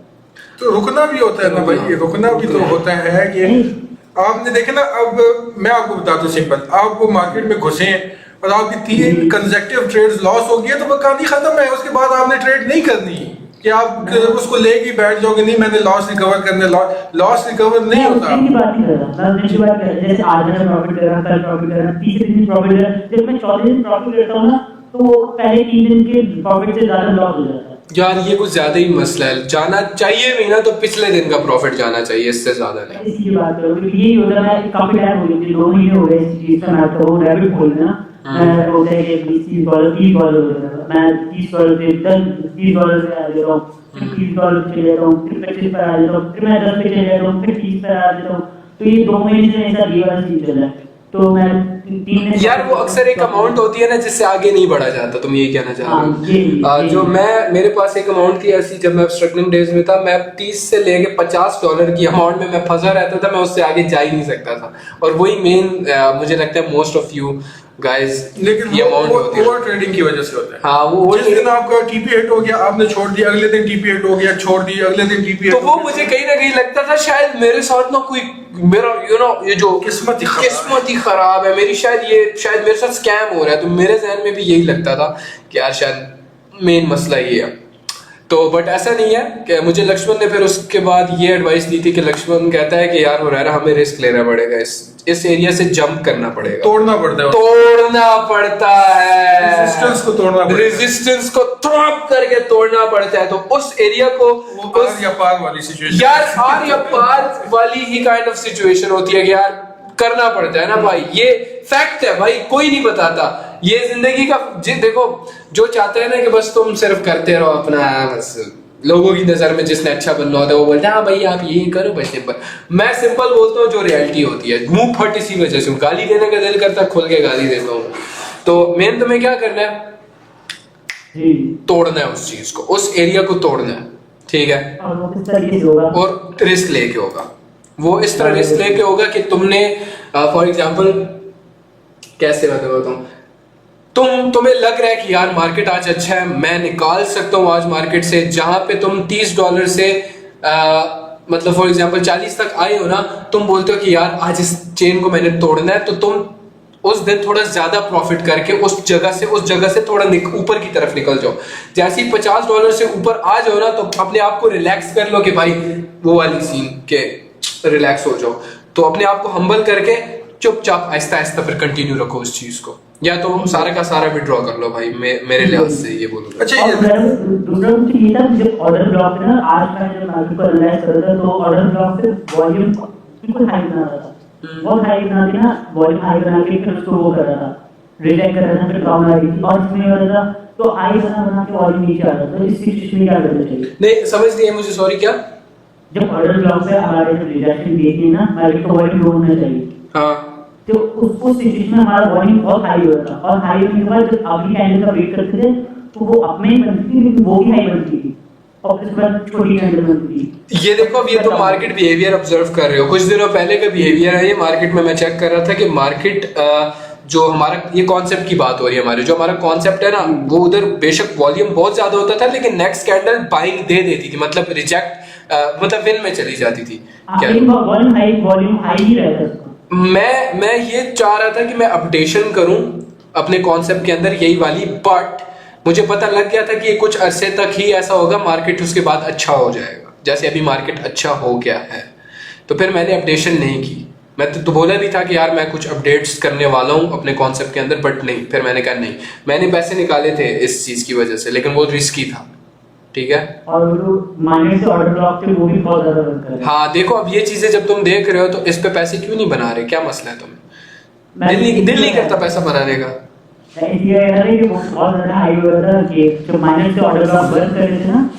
तो रुकना भी होता है ना भाई, ये रुकना भी तो होता है कि आपने देखे ना। अब मैं आपको बताता हूँ सिंपल, आप वो मार्केट में घुसे हैं और आपकी 3 कंसेक्टिव ट्रेड्स लॉस हो गई है तो वो कहानी खत्म है। उसके बाद आपने ट्रेड नहीं करनी कि आप उसको लेके बैठ जाओगे, नहीं मैंने लॉस रिकवर करने, लॉस रिकवर नहीं होता। मैं की बात नहीं कर रहा, मैं उसकी बात कर रहा, जैसे आज मैं प्रॉफिट कर रहा, कल प्रॉफिट कर रहा, तीसरे दिन प्रॉफिट कर रहा, जब मैं 4 दिन प्रॉफिट करता हूँ ना तो पहले 3 दिन के प्रॉफिट से ज्यादा लॉस हो जाता है। यार ये कुछ ज्यादा ही मसला है, जाना चाहिए भी ना तो पिछले दिन का प्रॉफिट जाना चाहिए, इससे ज्यादा नहीं। इसी की बात करो, यही होता है। मैं काफी टाइम हो गया, 2 महीने हो गए इस चीज से, मैं तो रैबिट खोलना मैं बोलते हैं कि $20 $30 मैं $30 से $10 पे आ जाता हूँ, फिर $30 पे चले जाता हूँ, फिर 25 पे आ जाता हूँ, फिर मैं 10 पे चले जाता हूँ, फिर 30 पे आ जाता हूँ। तो ये 2 महीने से ऐसा ये वाला चीज चल रहा है। तो मैं 3 दिन यार वो अक्सर एक अमाउंट होती है ना जिससे आगे नहीं बढ़ा जाता, तुम ये कहना चाह हाँ, रहे हो? जो मेरे पास एक अमाउंट थी ऐसी, जब मैं स्ट्रगलिंग डेज में था, मैं 30 से लेके $50 की अमाउंट में मैं फंसा रहता था, मैं उससे आगे जा ही नहीं सकता था। और वही मेन मुझे लगता है मोस्ट ऑफ यू गाइस, लेकिन ये अमाउंट होती है ओवर ट्रेडिंग की वजह से होता है। हाँ वो जिस दिन आपका टीपी हिट हो गया आपने छोड़ दिया, अगले दिन टीपी हिट हो गया छोड़ दिया, अगले दिन टीपी हिट तो वो मुझे कहीं ना कहीं लगता था शायद मेरे साथ ना कोई मेरा ये जो किस्मत ही खराब है मेरी, शायद मेरे साथ स्कैम हो रहा है। तो मेरे जहन में भी यही लगता था कि यार शायद मेन मसला ये है। तो बट ऐसा नहीं है कि मुझे लक्ष्मण ने फिर उसके बाद ये एडवाइस दी थी कि लक्ष्मण कहता है कि यार हुरैरा हमें रिस्क लेना पड़ेगा, इस एरिया से जंप करना पड़ेगा, तोड़ना पड़ता है, तोड़ना पड़ता है, रेजिस्टेंस को तोड़ना पड़ता है, रेजिस्टेंस को थ्रॉप करके तोड़ना पड़ता है। तो उस एरिया को वो आर या पार वाली सिचुएशन, यार आर या पार वाली ही काइंड ऑफ सिचुएशन होती है कि यार करना पड़ता है ना भाई, ये फैक्ट है भाई, कोई नहीं बताता ये जिंदगी का। देखो जो चाहते हैं ना कि बस तुम सिर्फ करते रहो अपना, बस लोगों की नजर में जिसने अच्छा बनना होता है वो बोलते हैं हाँ भाई आप यही करो बस सिंपल। मैं सिंपल बोलता हूँ जो रियलिटी होती है, मुंह फट इसी वजह से, गाली देने का दिल करता खुल के गाली देता हूँ। तो मेन तुम्हें क्या करना है, तोड़ना है उस चीज को, उस एरिया को तोड़ना है, ठीक है। और रिस्क लेके होगा, वो इस तरह रिस्क लेके होगा कि तुमने फॉर एग्जांपल कैसे बताऊं, तुम्हें लग रहा है कि यार मार्केट आज अच्छा है, मैं निकाल सकता हूँ आज मार्केट से, जहां पे तुम $30 से मतलब फॉर एग्जांपल 40 तक आए हो ना, तुम बोलते हो कि यार आज इस चेन को मैंने तोड़ना है, तो तुम उस दिन थोड़ा ज्यादा प्रॉफिट करके उस जगह से थोड़ा ऊपर की तरफ निकल जाओ। जैसे ही $50 से ऊपर आ जाओ ना, तो अपने आप को रिलैक्स कर लो कि भाई वो वाली सीन के रिलैक्स हो जाओ। तो अपने आप को हम्बल करके चुपचाप आहिस्ता आहिस्ता फिर कंटिन्यू रखो उस चीज को, या तो सारा का सारा विड्रॉ कर लो भाई, मेरे लिहाज से ये बोलूंगा। अच्छा दूसरा मुझे ये था जब ऑर्डर ब्लॉक है ना, आज मैं जब मार्केट को एनालाइज कर रहा था तो ऑर्डर ब्लॉक से वॉल्यूम बिल्कुल हाई बना रहा था, बहुत हाई बना दिया, वॉल्यूम हाई बना के फिर उसको वो कर रहा था, रिजेक्ट कर रहा था, फिर प्रॉब्लम आ रही थी और इसमें हो रहा था तो आई बना के वॉल्यूम नीचे आ रहा था। तो इस सिचुएशन में क्या करना चाहिए? नहीं समझ नहीं है मुझे, सॉरी क्या? जब ऑर्डर ब्लॉक पे हमारे जब रिजेक्शन देखी ना, मार्केट का वॉल्यूम लो होना चाहिए। हाँ तो उस सिचुएशन में हमारा वॉल्यूम बहुत हाई हो रहा था और हाई होने के बाद जब अगली कैंडल का वेट करते थे तो वो अपने ही बनती थी, लेकिन वो भी हाई बनती थी और फिर उसके बाद छोटी कैंडल बनती थी। ये देखो, अब ये तो मार्केट बिहेवियर ऑब्जर्व कर रहे हो, कुछ दिनों पहले का बिहेवियर है ये मार्केट में। मैं चेक कर रहा था कि मार्केट जो हमारा ये कॉन्सेप्ट की बात हो रही है, हमारे जो हमारा कॉन्सेप्ट है ना, वो उधर बेशक वॉल्यूम बहुत ज्यादा होता था लेकिन नेक्स्ट कैंडल बाइंग दे देती थी, मतलब रिजेक्ट मतलब विन में चली जाती थी। वॉल्यूम हाई ही रहता था। मैं ये चाह रहा था कि मैं अपडेशन करूं अपने कॉन्सेप्ट के अंदर यही वाली, बट मुझे पता लग गया था कि ये कुछ अरसे तक ही ऐसा होगा, मार्केट उसके बाद अच्छा हो जाएगा। जैसे अभी मार्केट अच्छा हो गया है तो फिर मैंने अपडेशन नहीं की। मैं तो बोला भी था कि यार मैं कुछ अपडेट्स करने वाला हूँ अपने कॉन्सेप्ट के अंदर, बट नहीं, फिर मैंने कहा नहीं, मैंने पैसे निकाले थे इस चीज की वजह से, लेकिन वो रिस्की था। ठीक है, और माइनस से ऑर्डर ब्लॉक थे वो भी बहुत ज्यादा वर्क कर रहे हैं। हाँ देखो, अब ये चीजें जब तुम देख रहे हो तो इस पे पैसे क्यों नहीं बना रहे? क्या मसला है तुम्हें? दिल नहीं करता पैसा बनाने का? ये है कि बहुत ज्यादा हाई हो रहा था कि जो माइनस से ऑर्डर ब्लॉक वर्क कर रहे थे ना,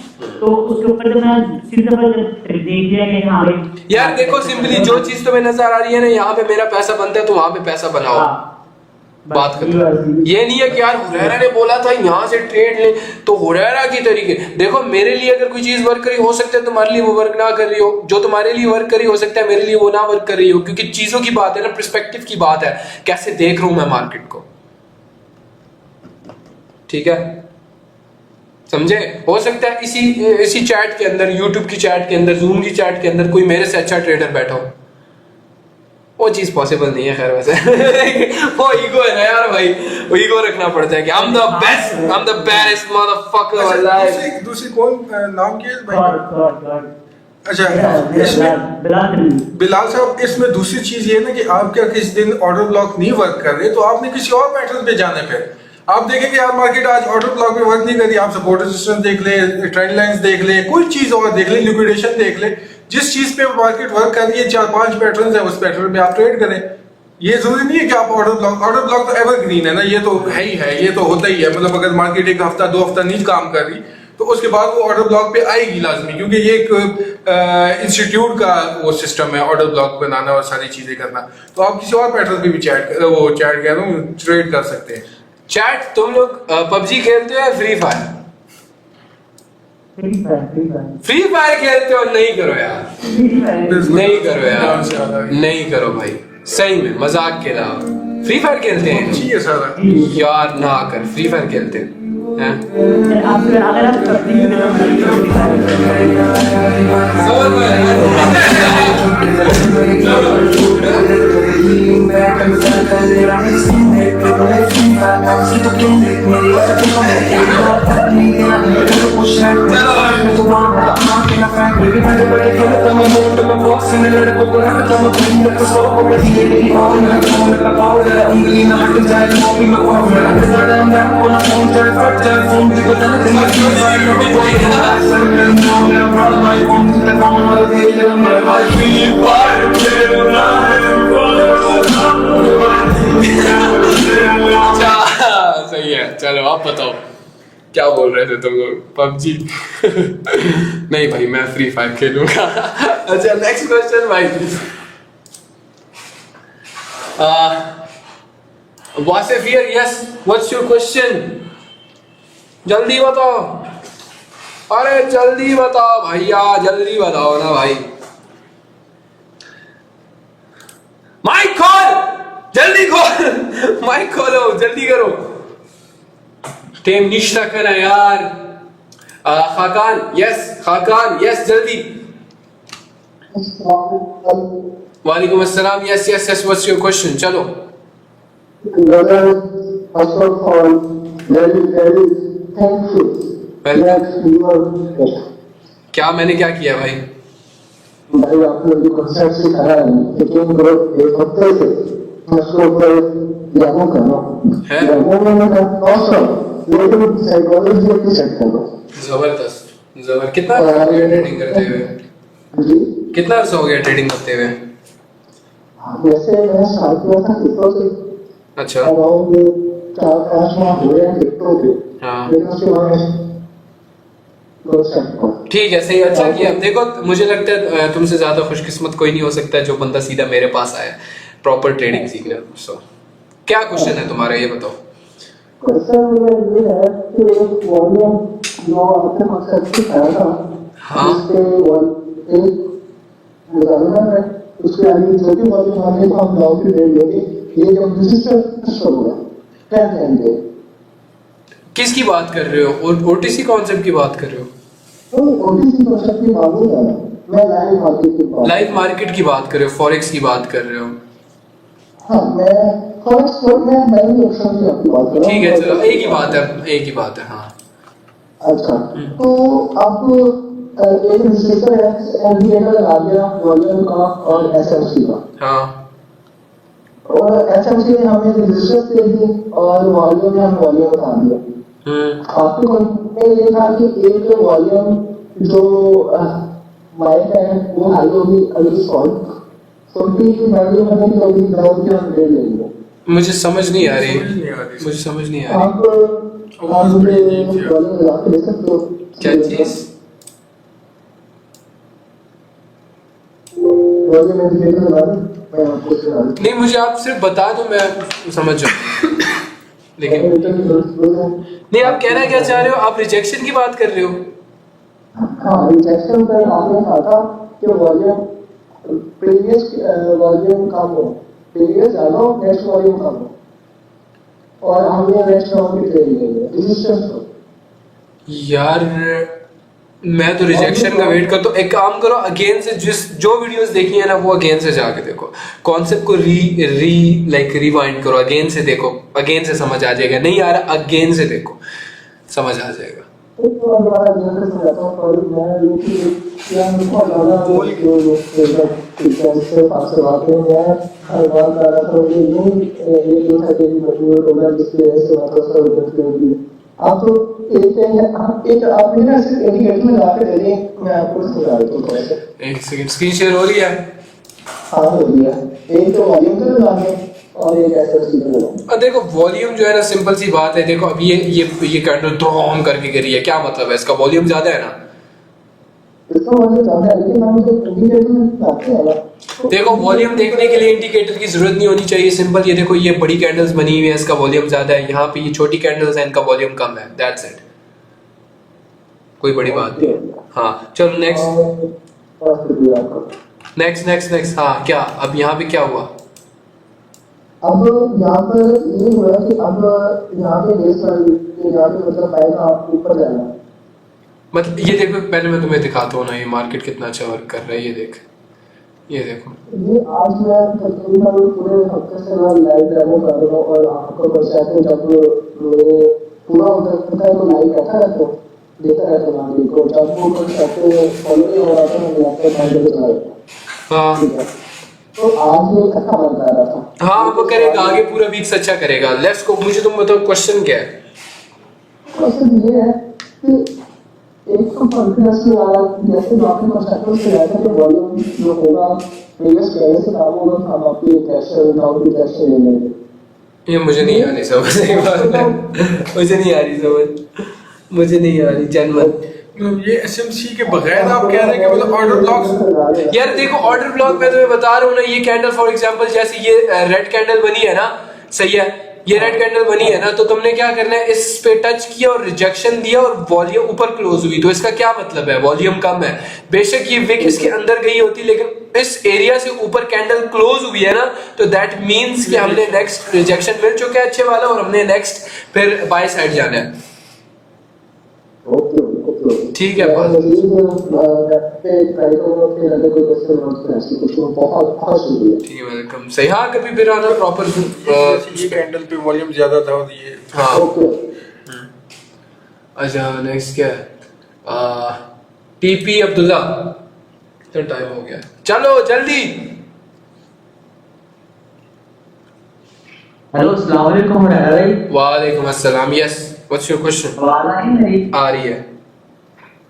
तो उसके ऊपर जब मैं सीधा देख दिया कि हाँ भाई यार देखो, सिंपली जो चीज तुम्हें नजर आ रही है ना, यहाँ पे मेरा पैसा बनता है तो वहां पे पैसा बनाओ। बात करते ये नहीं है कि यार हुरैरा ने बोला था यहाँ से ट्रेड ले तो हुरैरा की तरीके। देखो मेरे लिए अगर कोई चीज वर्क करी, हो सकता है तुम्हारे लिए वो वर्क ना कर रही हो, जो तुम्हारे लिए वर्क करी हो सकता है मेरे लिए वो ना वर्क कर रही हो, क्योंकि चीजों की बात है ना, पर्सपेक्टिव की बात है, कैसे देख रहा हूं मैं मार्केट को। ठीक है, समझे? हो सकता है इसी चैट के अंदर, यूट्यूब की चैट के अंदर, जूम की चैट के अंदर कोई मेरे से अच्छा ट्रेडर बैठा हो, वो चीज पॉसिबल नहीं है। खैर वैसे वो ईगो है ना यार भाई, वो ईगो रखना पड़ता है कि I'm the best, I'm the baddest motherfucker alive। दूसरी कौन नाम की है भाई? अच्छा बिलाल साहब, इसमें दूसरी चीज ये ना कि आप क्या किसी दिन ऑर्डर ब्लॉक नहीं वर्क कर रहे तो आपने किसी और पैटर्न पे जाने पे आप देखेंगे यार मार्केट आज ऑर्डर ब्लॉक पे वर्क नहीं कर रही, आप सपोर्ट रेजिस्टेंस देख ले, ट्रेंड लाइंस देख ले, कोई चीज और देख ले, लिक्विडेशन देख ले, जिस चीज पे मार्केट वर्क कर रही है 4-5 पैटर्न है उस पैटर्न पे आप ट्रेड करें। ये जरूरी नहीं है कि आप ऑर्डर ब्लॉक तो एवरग्रीन है ना, ये तो है ही है, ये तो होता ही है। मतलब अगर मार्केट एक हफ्ता 2 हफ्ता नहीं काम कर रही तो उसके बाद वो ऑर्डर ब्लॉक पे आएगी लाजमी, क्योंकि ये एक इंस्टीट्यूट का वो सिस्टम है ऑर्डर ब्लॉक बनाना और सारी चीजें करना। तो आप किसी और पैटर्न पे भी चैट कह रहा हूँ ट्रेड कर सकते हैं। चैट तुम लोग पबजी खेलते हो या फ्री फायर? फ्री फायर खेलते हो? नहीं करो यार, नहीं करो यार, नहीं करो भाई, सही में मजाक के अलावा फ्री फायर खेलते हैं यार, ना कर, फ्री फायर खेलते हैं। सही है, चलो आप बताओ क्या बोल रहे थे तुम लोग? पबजी? नहीं भाई, मैं फ्री फायर खेलूंगा। अच्छा नेक्स्ट क्वेश्चन भाई, Wasif here, yes, what's your question? जल्दी बताओ, अरे जल्दी बताओ भैया, जल्दी बताओ ना भाई। माइक खोल, जल्दी खोल, माइक खोलो, जल्दी करो, टेम निश्ता करा यार। खाकान, यस, खाकान, यस, जल्दी। वालेकुम अस्सलाम, yes yes yes, what's your question? चलो। क्या मैंने क्या किया भाई? भाई आपने जो कॉन्सेप्ट सिखाया है कि तुम करो एक हफ्ते से उसको ऊपर लागू करो है, लेकिन साइकोलॉजी की सेट करो। जबरदस्त, जबरदस्त। कितना ट्रेडिंग करते हुए? कितना अर्सा हो गया ट्रेडिंग करते हुए? वैसे मैं स्टार्ट किया था 4-5 माह हो रहे हैं टिकटों पे, हाँ। लेकिन उसके बाद बहुत सकता हूँ। ठीक है, सही, अच्छा किया। देखो मुझे लगता है तुमसे ज्यादा खुशकिस्मत कोई नहीं हो सकता है जो बंदा सीधा मेरे पास आया प्रॉपर ट्रेडिंग सीखने। सो क्या क्वेश्चन है तुम्हारा, ये बताओ। क्वेश्चन ये है कि वॉल्यूम जो आपने कॉन्सेप्ट सिखाया था, हाँ। उसके एक निकालना है, उसके आगे जो भी वॉल्यूम आने को हम लॉन्ग की रेट लेंगे, ये जो रजिस्टर होगा क्या कहेंगे? किसकी बात कर रहे हो? ओटीसी कॉन्सेप्ट की बात कर रहे हो? तो ओटीसी कॉन्सेप्ट की बात नहीं कर रहा, मैं लाइव मार्केट की बात, लाइव मार्केट की बात कर रहे हो, फॉरेक्स की बात कर रहे हो? हाँ मैं फॉरेक्स में लाइव ऑप्शन की आपकी बात कर रहा हूँ। ठीक है, चलो एक ही बात है, एक ही बात है। हाँ अच्छा, तो आप एक रजिस्टर एनडीए का लगा दिया वॉल्यूम का और एसएमसी का, हाँ और एसएमसी ने हमें रजिस्टर दे दी और वॉल्यूम में हम वॉल्यूम बता दिया। आपके कॉन्सेप्ट में ये था कि एक वॉल्यूम जो माइक है वो हाई होगी, अगर सॉल्व की वैल्यू हमें कभी ग्राउंड के हम ले लेंगे। मुझे समझ नहीं आ रही, समझ नहीं आ रही। मुझे समझ नहीं आ रही। आप मुझे वॉल्यूम लगा के दे सकते हो? क्या चीज? वॉल्यूम इंडिकेटर लगा दूं? मैं आपको सुना दूं। नहीं, मुझे आप सिर्फ बता दो, मैं समझ जाऊँ। लेकिन नहीं, आप कहना क्या चाह रहे हो? आप रिजेक्शन की बात कर रहे हो? हाँ, रिजेक्शन पर आपने कहा था कि वॉल्यूम प्रीवियस वॉल्यूम कम हो, प्रीवियस ज़्यादा हो, नेक्स्ट वॉल्यूम कम हो, और हमने नेक्स्ट राउंड की ट्रेड लेंगे रेजिस्टेंस को। यार मैं तो रिजेक्शन का वेट करता हूँ। एक काम करो, अगेन से जो वीडियोस देखी है ना, वो अगेन से जाके देखो, कॉन्सेप्ट को रिवाइंड करो, अगेन से देखो, अगेन से समझ आ जाएगा। नहीं आ रहा, अगेन से देखो, समझ आ जाएगा। एक तो दोबारा जल्दी से समझाता हूँ, और मैं ये कि क्या उनको ज़्यादा जो सीक्वेंस से पास करवाते हैं, मैं हर बार कह रहा था मुझे ये जो था कि मजबूर होगा जिसकी वजह से वापस का उद्देश्य कर दिया। आप तो एक आपने ना सिर्फ इंडिकेटर में ला के दे दिए, मैं आपको समझा देता हूँ थोड़ा सा। एक सेकंड, स्क्रीन शेयर हो रही है? हाँ हो गया, एक तो वॉल्यूम का लगाने और एक ऐसा स्पीकर लगाने। अब देखो वॉल्यूम जो है ना, सिंपल सी बात है। देखो अब ये कैंडल ड्रॉम करके गिरी है, क्या मतलब है इसका? वॉल्यूम ज्यादा है ना। इसका वॉल्यूम ज़्यादा है, लेकिन हम जो इंडिकेटर में लगाते हैं ना, देखो वॉल्यूम देखने के लिए इंडिकेटर की जरूरत नहीं होनी चाहिए, सिंपल ये देखो, ये बड़ी कैंडल्स बनी हुई है, इसका वॉल्यूम ज्यादा है। यहाँ पे ये छोटी कैंडल्स है, इनका वॉल्यूम कम है, दैट्स इट, कोई बड़ी बात नहीं। हाँ चलो नेक्स्ट। हाँ क्या, अब यहाँ पे क्या हुआ? अब यहाँ पर ये हुआ कि अब यहाँ पे बेस यहाँ पे मतलब आएगा ऊपर जाना। मतलब ये देखो, पहले मैं तुम्हें दिखाता हूँ ना, ये मार्केट कितना अच्छा वर्क कर रहा है। ये देखो ये आज मैं तकरीबन पूरे हफ्ते से मैं लाइव डेमो कर रहा हूँ, और आपको बचाते हैं जब मेरे पूरा होता है तो लाइव बैठा रहता हूँ, देखता रहता हूँ आगे को, जब वो बचाते फॉलो नहीं हो रहा था मैं लैपटॉप हैंडल चला रहा था। हाँ ठीक है, तो आज ये अच्छा बन रहा था। हाँ, वो करेगा आगे, पूरा वीक अच्छा करेगा। Let's go. मुझे तुम बताओ क्वेश्चन क्या है? क्वेश्चन ये है कि एक तो कॉन्फिडेंस में आया, जैसे जो आपने कंसेप्ट से आया था कि वॉल्यूम जो होगा प्रीवियस पहले से काम होगा, हम आपकी कैश डाउन की कैश ले लेंगे। ये मुझे नहीं आ रही समझ, सही बात है, मुझे नहीं आ रही समझ, मुझे नहीं आ रही जनमत। ये एसएमसी के बगैर आप कह रहे हैं कि मतलब ऑर्डर ब्लॉक्स। यार देखो ऑर्डर ब्लॉक में तुम्हें बता रहा हूँ ना, ये कैंडल फॉर एग्जांपल जैसे ये रेड कैंडल बनी है ना, सही है, ये रेड कैंडल बनी है ना, तो तुमने क्या करना है, इस पे टच किया और रिजेक्शन दिया और वॉल्यूम ऊपर क्लोज हुई, तो इसका क्या मतलब है? वॉल्यूम कम है। बेशक ये विक इसके अंदर गई होती, लेकिन इस एरिया से ऊपर कैंडल क्लोज हुई है ना, तो दैट मींस कि हमने नेक्स्ट रिजेक्शन मिल चुका है अच्छे वाला, और हमने नेक्स्ट फिर बाय साइड जाना है। ठीक है बात। ठीक है वेलकम, सही। हाँ कभी फिर आना प्रॉपर। ये कैंडल पे वॉल्यूम ज्यादा था और ये हाँ अच्छा, नेक्स्ट क्या है? टीपी अब्दुल्ला, तो टाइम हो गया, चलो जल्दी। हेलो अस्सलाम वालेकुम भाई। वालेकुम अस्सलाम। Yes, what's your question? आवाज आ रही है मेरी? आ रही है।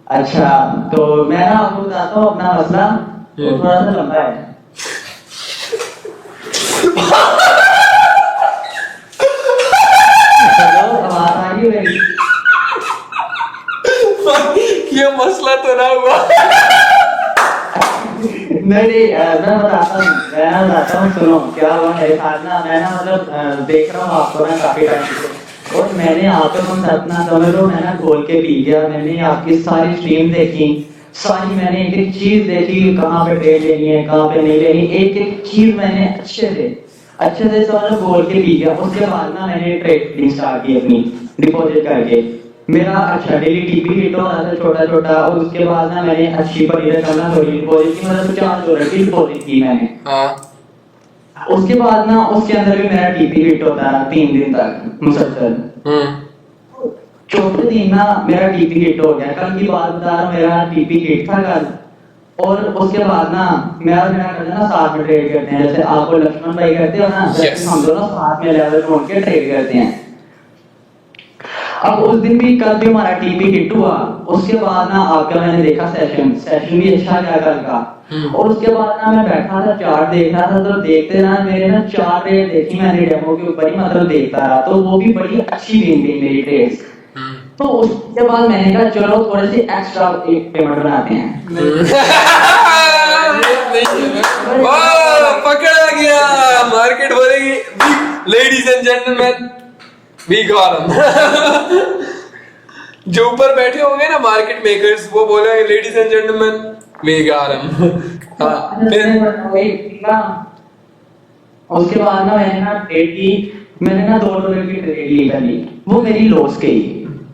अच्छा, तो मैं ना आपको बताता हूँ अपना मसला, तो थोड़ा सा लंबा है। मैं बताता हूँ सुनो क्या हुआ मेरे साथ ना। मैं ना मतलब देख रहा हूँ आपको ना काफी टाइम से, और मैंने आपको अपना समझ लो मैं ना खोल के पी गया। मैंने आपकी सारी स्ट्रीम देखी, सारी मैंने एक एक चीज देखी, कहाँ पे ट्रेड लेनी है कहाँ पे नहीं लेनी, एक एक चीज मैंने अच्छे से समझ लो खोल के पी गया। उसके बाद ना मैंने ट्रेडिंग स्टार्ट की अपनी डिपॉजिट करके। मेरा अच्छा डेली टीपी हिट हो रहा था छोटा छोटा, और उसके बाद ना मैंने अच्छी बड़ी रकम थोड़ी डिपॉजिट की, मतलब 50 की डिपॉजिट की मैंने। उसके बाद ना उसके अंदर भी मेरा टीपी हिट होता रहा 3 दिन तक मुसलसल। चौथे दिन ना मेरा टीपी हिट हो गया। कल की बात बता रहा हूँ, मेरा टीपी हिट था कल। और उसके बाद ना मेरा करते ना साथ में ट्रेड करते हैं, जैसे आपको लक्ष्मण भाई करते हो ना, हम दोनों साथ में लेवल में उनके ट्रेड करते हैं। अब उस दिन भी कल भी हमारा टीपी हिट हुआ। उसके बाद ना आकर मैंने देखा सेशन भी अच्छा गया कल का। और उसके बाद ना मैं बैठा था चार्ट देख रहा था, तो देखते ना मेरे ना 4 ट्रेड देखी मैंने डेमो के ऊपर ही, मतलब देखता रहा, तो वो भी बड़ी अच्छी गेम गई मेरी ट्रेड्स। तो उसके बाद मैंने कहा चलो थोड़ी सी एक्स्ट्रा एक पेमेंट बनाते हैं। पकड़ा गया। मार्केट बोलेगी ladies and gentleman we got जो ऊपर बैठे होंगे ना मार्केट मेकर्स, वो बोले ladies and gentleman we got उसके बाद ना मैंने ना ट्रेड की, मैंने ना $2 की ट्रेड ली पहली, वो मेरी लॉस गई।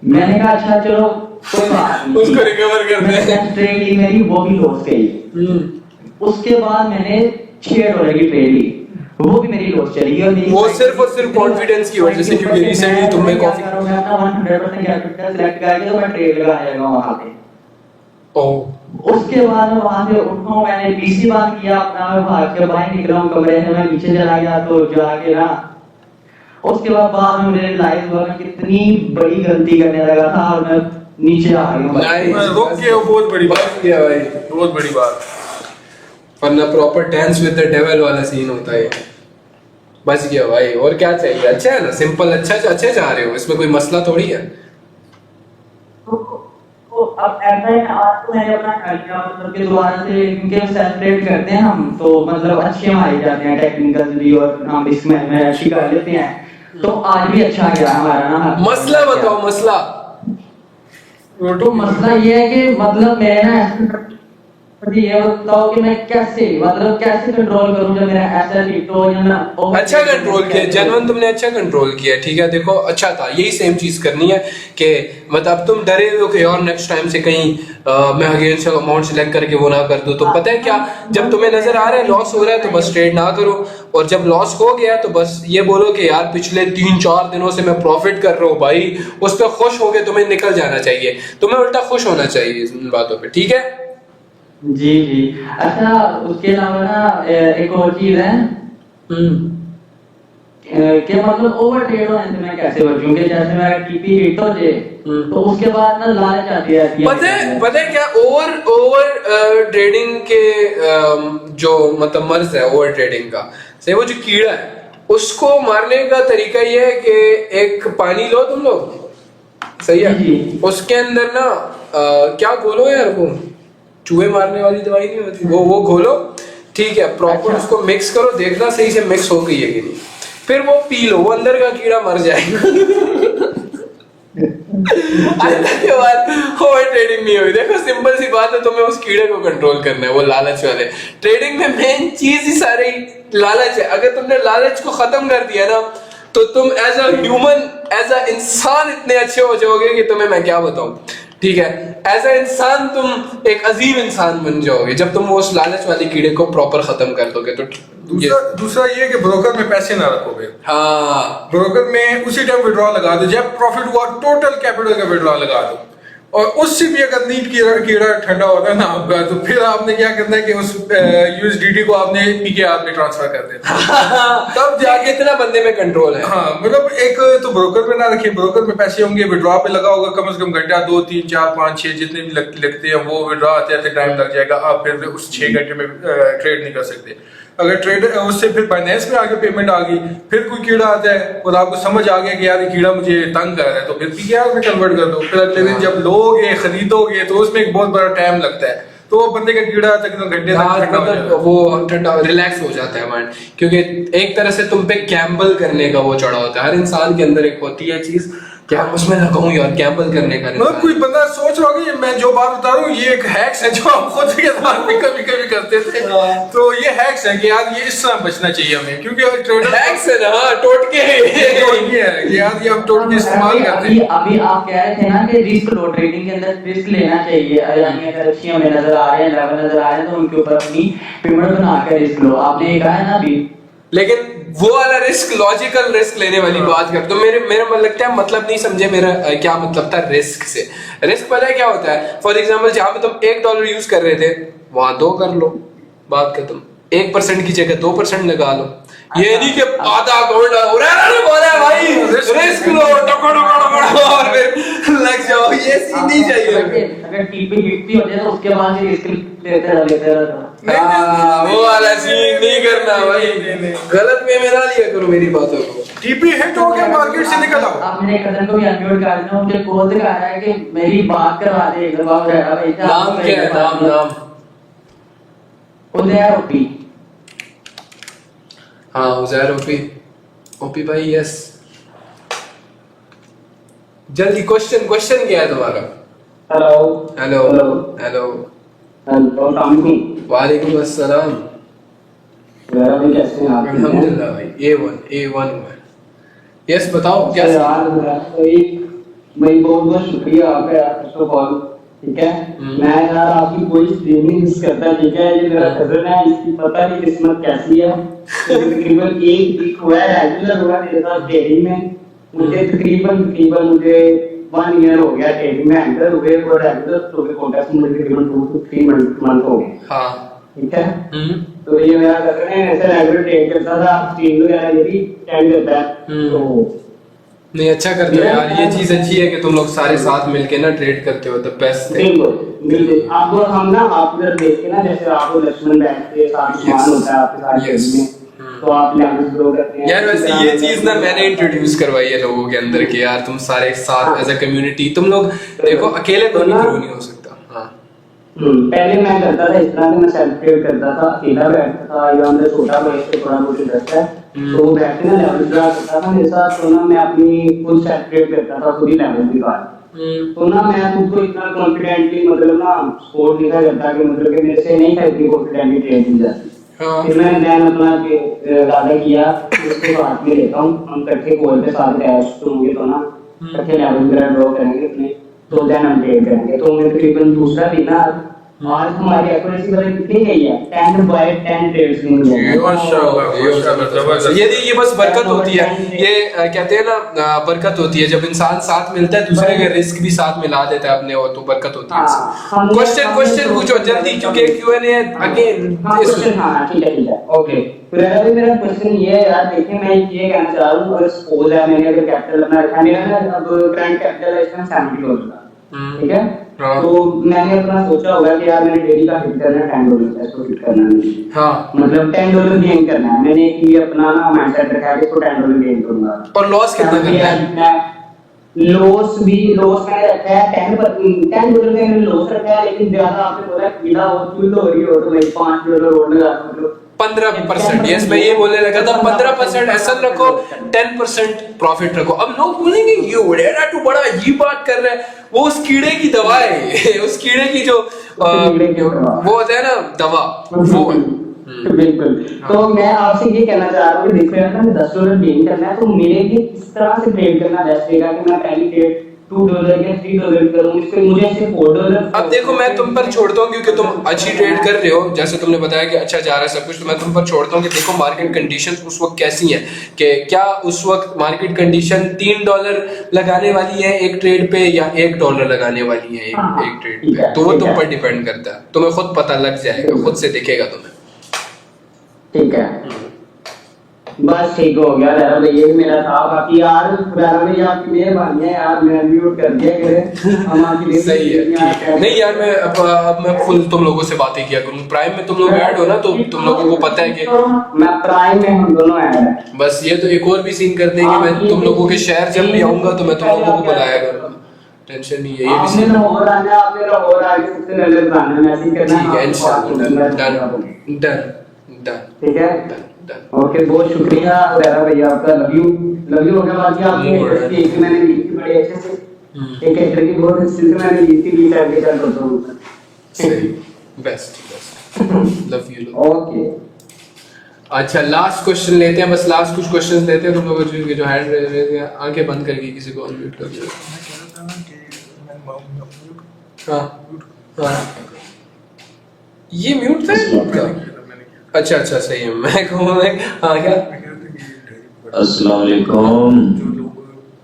मैंने कहा अच्छा चलो कोई बात नहीं, उसको रिकवर करते हैं। ट्रेड ली मेरी, वो भी लॉस गई। उसके बाद मैंने $6 की ट्रेड ली, वो भी मेरी लॉस चली गई। और मेरी वो सिर्फ और सिर्फ कॉन्फिडेंस की वजह से, क्योंकि रिसेंटली तुमने कॉफी मैं अपना 100% कैपिटल सेलेक्ट करके तो मैं ट्रेड लगाएगा वहां पे। उसके बाद मैं वहां से उठा, मैंने पीसी बात किया अपना, मैं भाग के बाहर निकला हूँ कमरे से, मैं नीचे चला गया तो जाके ना उसके बाद में मुझे रियलाइज हुआ कि कितनी बड़ी गलती करने लगा था, और मैं नीचे आ गया। रुक के वो बहुत बड़ी बात किया भाई, बहुत बड़ी बात। वरना proper dance with the devil वाला सीन होता है। बच गया भाई, और क्या चाहिए? अच्छा है ना, सिंपल। अच्छे जा रहे हो, इसमें कोई मसला थोड़ी है। तो अब ऐसा है, आज तो मैंने अपना कर लिया, मतलब कि दोबारा से क्योंकि सेपरेट करते हैं हम, तो मतलब अच्छे हमारे जाते हैं टेक्निकल भी, और हम इसमें अच्छी कर लेते हैं। तो आज भी अच्छा गया हमारा ना। मसला बताओ, मसला। तो मसला ये है कि मतलब मैं ना ये बताओ कि मैं कैसे कंट्रोल करूं जब मेरा ऐसा हिट हो, या मैं अच्छा कंट्रोल किया जनवन, तुमने अच्छा कंट्रोल किया। ठीक है, देखो अच्छा था। यही सेम चीज करनी है कि मतलब तुम डरे हो कि और नेक्स्ट टाइम से कहीं मैं अगेंस्ट अमाउंट सिलेक्ट करके वो ना कर दूं। तो पता है क्या, जब तुम्हें नजर आ रहा है लॉस हो रहा है तो बस ट्रेड ना करो, और जब लॉस हो गया तो बस ये बोलो कि यार पिछले 3-4 दिनों से मैं प्रॉफिट कर रहा हूँ भाई, उस पर खुश होके तुम्हें निकल जाना चाहिए। तुम्हें उल्टा खुश होना चाहिए इन बातों पर। ठीक है जी। अच्छा उसके अलावा ना एक और चीज है कि मतलब ओवर ट्रेड होने से मैं कैसे बचूं, कि जैसे मेरा टीपी हिट हो जाए तो उसके बाद ना लालच आती रहती है। पता है क्या, ओवर ट्रेडिंग के जो मतलब मर्ज है ओवर ट्रेडिंग का, सही वो जो कीड़ा है उसको मारने का तरीका ये है कि एक पानी लो तुम लोग, सही है, उसके अंदर ना क्या घोलो यार, वो चूहे मारने वाली दवाई नहीं होती, वो घोलो। ठीक है, प्रॉपर उसको मिक्स करो, देखना सही से मिक्स हो गई है कि नहीं, फिर वो पी लो, वो अंदर का कीड़ा मर जाएगा। के बाद ओवर ट्रेडिंग नहीं हुई। देखो सिंपल सी बात है, तुम्हें उस कीड़े को कंट्रोल करना है, वो लालच वाले। ट्रेडिंग में मेन चीज ही सारी लालच है। अगर तुमने लालच को खत्म कर दिया ना तो तुम as a human, as a इंसान इतने अच्छे हो जाओगे कि तुम्हें मैं क्या बताऊं। ठीक है, एज अ इंसान तुम एक अजीम इंसान बन जाओगे जब तुम वो उस लालच वाले कीड़े को प्रॉपर खत्म कर दोगे। तो दूसरा ये कि ब्रोकर में पैसे ना रखोगे। हाँ, ब्रोकर में उसी टाइम विड्रॉ लगा दो, जब प्रॉफिट हुआ टोटल कैपिटल का विड्रॉ लगा दो, और उससे भी अगर नीट कीड़ा ठंडा होता है ना आपका, तो फिर आपने क्या करना है कि उस USDT को आपने PKR में ट्रांसफर कर देना। तब जाके इतना बंदे में कंट्रोल है। हाँ, मतलब एक तो ब्रोकर में ना रखिए, ब्रोकर में पैसे होंगे, विड्रॉ पे लगा होगा कम से कम घंटा, 2, 3, 4, 5, 6 जितने भी लगते हैं, वो विड्रॉ आते टाइम लग जाएगा। आप फिर उस 6 घंटे में ट्रेड नहीं कर सकते। अगर ट्रेड उससे फिर बाइनेंस में आगे पेमेंट आ गई, फिर कोई कीड़ा आता है और आपको समझ आ गया कि यार ये कीड़ा मुझे तंग कर रहा है, तो फिर PKR में कन्वर्ट कर दो। फिर अगले दिन जब लोगे खरीदोगे तो उसमें एक बहुत बड़ा टाइम लगता है, तो वो बंदे का कीड़ा तकरीबन घंटे तक यार ठंडा हो जाएगा। मतलब वो ठंडा रिलैक्स हो जाता है माइंड, क्योंकि एक तरह से तुम पे गैम्बल करने का वो चढ़ा होता है। हर इंसान के अंदर एक होती है चीज कि हम उसमें लगाऊं यार, गैम्बल करने का मतलब कोई बंदा सोच रहा होगा, मैं जो बात बता रहा हूँ ये एक हैक्स है जो हम खुद के साथ भी कभी कभी करते थे। तो ये हैक्स है कि यार ये इस तरह बचना चाहिए हमें, क्योंकि यार ट्रेडर हैक्स है ना, हाँ, टोटके टोटके है कि यार ये हम टोटके इस्तेमाल करते हैं। अभी आप कह रहे थे ना कि रिस्क लो, ट्रेडिंग के अंदर रिस्क लेना चाहिए। यानी अगर अच्छी हमें नजर आ रहे हैं, लेवल नजर आ रहे हैं, तो उनके ऊपर अपनी पेमेंट बना कर रिस्क लो। आपने ये कहा है ना अभी, लेकिन वो वाला रिस्क, लॉजिकल रिस्क लेने वाली बात कर, तो मेरा मन लगता है मतलब नहीं समझे मेरा क्या मतलब था रिस्क से। रिस्क पता है क्या होता है? फॉर एग्जांपल जहां पे तुम $1 यूज कर रहे थे वहां 2 कर लो, बात खत्म। 1% की जगह 2% लगा लो। ये नहीं कि आधा गोल्ड बोला भाई रिस्क लो और फिर लग जाओ, ये सीन नहीं चाहिए। अगर टीपी गिफ्टी हो जाए तो उसके बाद ही रिस्क लेते रहना। वो वाला सीन नहीं करना भाई, गलत वे में ना लिया करो मेरी बातों को। टीपी हिट हो गया, मार्केट से निकल आओ। आप मेरे कजन को भी अनम्यूट कर देना, मुझे कॉल से कह रहा है कि मेरी बात करवा दे एक बार। नाम क्या है? नाम उदय ओपी। हाँ उजैर ओपी भाई, यस। जल्दी क्वेश्चन क्या है तुम्हारा? Hello hello hello hello hello सामकुम। वालेकुम अस्सलाम। मेरा भी कैसे हैं आप? अल्हम्दुलिल्लाह भाई, A1 हुआ। यस बताओ क्या यार भाई बहुत बहुत शुक्रिया आपका यार, फर्स्ट ऑफ ऑल। ठीक है, मैं यार आपकी कोई ट्रेनिंग मिस करता, ठीक है। ये मेरा कजन है, इसकी पता नहीं किस्मत कैसी है। तकरीबन एक वीक हुआ है रेगुलर हुआ मेरे साथ ट्रेनिंग में। मुझे तकरीबन मुझे 1 ईयर हो गया ट्रेनिंग में एंटर हुए और रेगुलर हो गए कॉन्टेस्ट में तकरीबन 2 to 3 मंथ हो गए। हाँ ठीक है, तो ये मेरा कजन है, ऐसे रेगुलर ट्रेन करता था, ट्रेन वगैरह मेरी अटेंड करता है। तो नहीं अच्छा करते हो यार, ये चीज अच्छी है कि तुम लोग सारे साथ मिलके ना ट्रेड करते हो, द बेस्ट है। बिल्कुल आपको हम ना आप इधर देख के ना, जैसे आपको लक्ष्मण बैंक के साथ समान होता है आपके साथ Yes. में, तो आप लेवल ग्रो करते हैं यार वैसे ये चीज ना मैंने इंट्रोड्यूस करवाई है लोगों के अंदर कि यार तुम सारे साथ एज अ कम्युनिटी, तुम लोग देखो अकेले तो नहीं ग्रो नहीं हो सकता। हाँ पहले मैं करता था इस तरह से, मैं सेल्फ ट्रेड करता था, अकेला बैठता था, या अंदर छोटा भाई से थोड़ा बहुत इंटरेस्ट है, तो वो बैठ के ना लेवल ड्रा करता था मेरे साथ। तो ना मैं अपनी फुल सेल्फ ट्रेड करता था, खुद ही लेवल निकाल। तो ना मैं खुद को इतना कॉन्फिडेंटली मतलब ना स्पोर्ट नहीं करता कि मतलब कि मेरे से नहीं था इतनी कॉन्फिडेंटली ट्रेड की जाती। हाँ फिर मैंने अपना इरादा किया उसको साथ में लेता हूँ, हम इकट्ठे कॉल पे साथ रहे तो मुझे तो ना इकट्ठे लेवल वगैरह ड्रॉ करेंगे अपने, तो देन हम ट्रेड करेंगे। तो मैं तकरीबन दूसरा दिन ना आज हमारी एक्यूरेसी पता कितनी गई है, 10 by 10 ट्रेड्स में हो गई। माशाल्लाह। ये बस बरकत होती है, ये कहते हैं ना बरकत होती है जब इंसान साथ मिलता है, दूसरे का रिस्क भी साथ मिला देता है अपने, और तो बरकत होती है। क्वेश्चन पूछो जल्दी, क्योंकि Q&A अगेन। ठीक है ओके। फिर मेरा क्वेश्चन ये है यार, देखिए मैं ये कहना चाह रहा हूँ, अगर सपोज है मैंने अगर कैपिटल अपना रखा, मेरा ना अब करंट कैपिटल है इसमें $70 का, ठीक है। तो मैंने अपना सोचा होगा कि यार मैंने डेली का हिट करना है $10 इसको हिट करना है। हाँ मतलब $10 गेन करना है। मैंने ये अपना ना माइंडसेट रखा है कि इसको $10 गेन करूंगा। और लॉस कितना करना है? लॉस मैंने रखा है 10% में मैंने लॉस रखा है, लेकिन ज्यादा आपने बोला कीड़ा हो चुल हो रही हो तो मैं $5 रोड लगा, मतलब 15%। यस मैं ये बोलने लगा था, 15% एसएल रखो, 10% प्रॉफिट रखो। अब लोग बोलेंगे ये बड़ा तू बड़ा ये बात कर रहा है, वो उस कीड़े की दवा है उस कीड़े की जो वो होता है ना दवा, वो है। बिल्कुल। तो मैं आपसे ये कहना चाह रहा हूँ कि देखो यार मैं $10 गेन करना है, तो मेरे लिए किस तरह से ट्रेड करना बेस्ट रहेगा कि मैं पहली ट्रेड $2 या $3 करूं, इससे मुझे सिर्फ $4। अब देखो मैं तुम पर छोड़ता हूँ क्योंकि तुम अच्छी ट्रेड कर रहे हो, जैसे तुमने बताया कि अच्छा जा रहा है सब कुछ, तो मैं तुम पर छोड़ता हूँ कि देखो मार्केट कंडीशंस उस वक्त कैसी हैं, कि क्या उस वक्त मार्केट कंडीशन $3 लगाने वाली है एक ट्रेड पे या $1 लगाने वाली है एक ट्रेड पे, तो वो तुम पर डिपेंड करता है। तुम्हें खुद पता लग जाएगा, खुद से दिखेगा तुम्हें। ठीक है बस ठीक हो गया यार, ये मेरा था। बाकी यार खुदा में आपकी मेहरबानी है यार, मैं म्यूट कर दिया करे हमारी सही है, ठीक है। नहीं यार मैं अब मैं फुल तुम लोगों से बातें किया करूँ, प्राइम में तुम लोग ऐड हो ना, तो तुम लोगों को पता है कि मैं प्राइम में हम दोनों ऐड है। बस ये तो एक और भी सीन कर देंगे, मैं तुम लोगों के शहर जब भी आऊंगा तो मैं तुम लोगों को बुलाया करूंगा, टेंशन नहीं है, ये भी आपने सीख लाहौर आना है, आपने लाहौर आके सबसे पहले बनाने में ऐसे ही करना ठीक है इंशाल्लाह। डन डन डन ठीक है। डन। ओके, बहुत शुक्रिया ज़हरा भैया आपका, लव यू हो गया। बाकी आपकी इंडस्ट्री एक मैंने ली थी बड़े अच्छे से, एक एक्टर की बहुत अच्छी से मैंने ली थी, ली टाइप के कर करता हूँ। सही, बेस्ट लव यू। ओके, अच्छा लास्ट क्वेश्चन लेते हैं, बस लास्ट कुछ क्वेश्चंस लेते हैं। तुम लोग जो हैंड रेज हैं आंखें बंद करके किसी को अनम्यूट कर दो। हाँ हाँ, ये म्यूट था इनका? अच्छा अच्छा सही है, मैं कहूँ हाँ क्या। अस्सलाम वालेकुम। जो लोग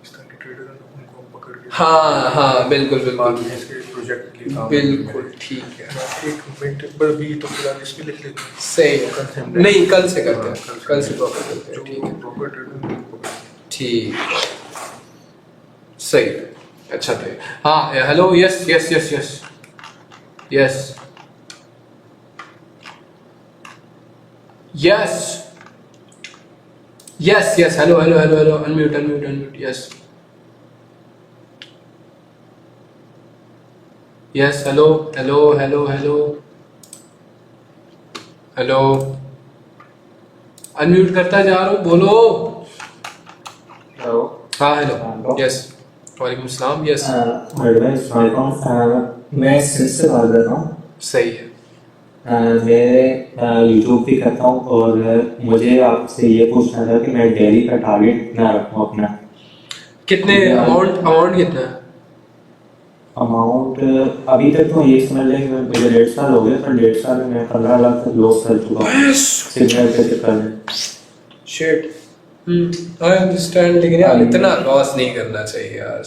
इस तरह के ट्रेडर हैं उनको हम पकड़ के हाँ हाँ बिल्कुल बाद बिल्कुल में इसके प्रोजेक्ट के लिए काम बिल्कुल ठीक है, एक मिनट पर भी तो फिलहाल इस पे लिख लेते हैं। सही है। नहीं कल से करते हैं, कल से प्रॉपर करते हैं, जो ठीक है प्रॉपर ट्रेडर हैं उनको पकड़ के। ठीक है सही है। अच्छा तो हाँ hello, yes yes yes yes yes yes yes yes hello hello hello hello, unmute unmute unmute, yes yes hello hello hello hello hello, unmute करता जा रहा हूँ, बोलो। हेलो। हाँ हेलो, यस वालेकुम सलाम, यस मैं सिंध से बात कर रहा हूँ। सही है। मैं यूट्यूब भी करता हूँ और मुझे आपसे ये पूछना था कि मैं डेली का टारगेट कितना रखूँ अपना। कितने अमाउंट कितना है? अमाउंट अभी तक तो ये समझ लें कि मुझे 1.5 साल हो गया, पर 1.5 साल में मैं 15 लाख तक लॉस कर चुका हूँ सिग्नल के चक्कर में। शिट, आई अंडरस्टैंड, लेकिन यार इतना लॉस नहीं करना चाहिए यार।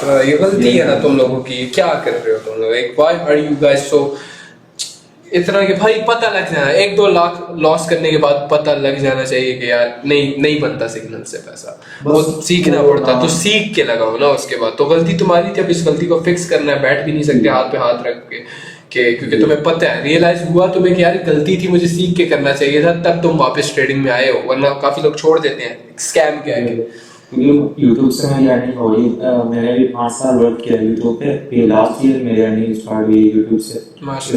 तो ये गलती है ना तुम लोगों की, क्या कर रहे हो तुम लोग? एक why are you guys so इतना कि भाई पता लग जाना, 1-2 लाख लॉस करने के बाद पता लग जाना चाहिए कि यार नहीं बनता सिग्नल से पैसा, वो सीखना पड़ता है, तो सीख के लगाओ ना उसके बाद। तो गलती तुम्हारी थी, अब इस गलती को फिक्स करना है, बैठ भी नहीं सकते हाथ पे हाथ रख के क्योंकि तुम्हें पता है, रियलाइज हुआ तुम्हें कि यार गलती थी, मुझे सीख के करना चाहिए था, तब तुम वापस ट्रेडिंग में आए हो, वरना काफी लोग छोड़ देते हैं स्कैम के आगे। यूट्यूब से मेरी अर्निंग हो रही, मैंने भी 5 साल वर्क किया यूट्यूब पे, ये लास्ट ईयर मेरी अर्निंग स्टार्ट हुई यूट्यूब से।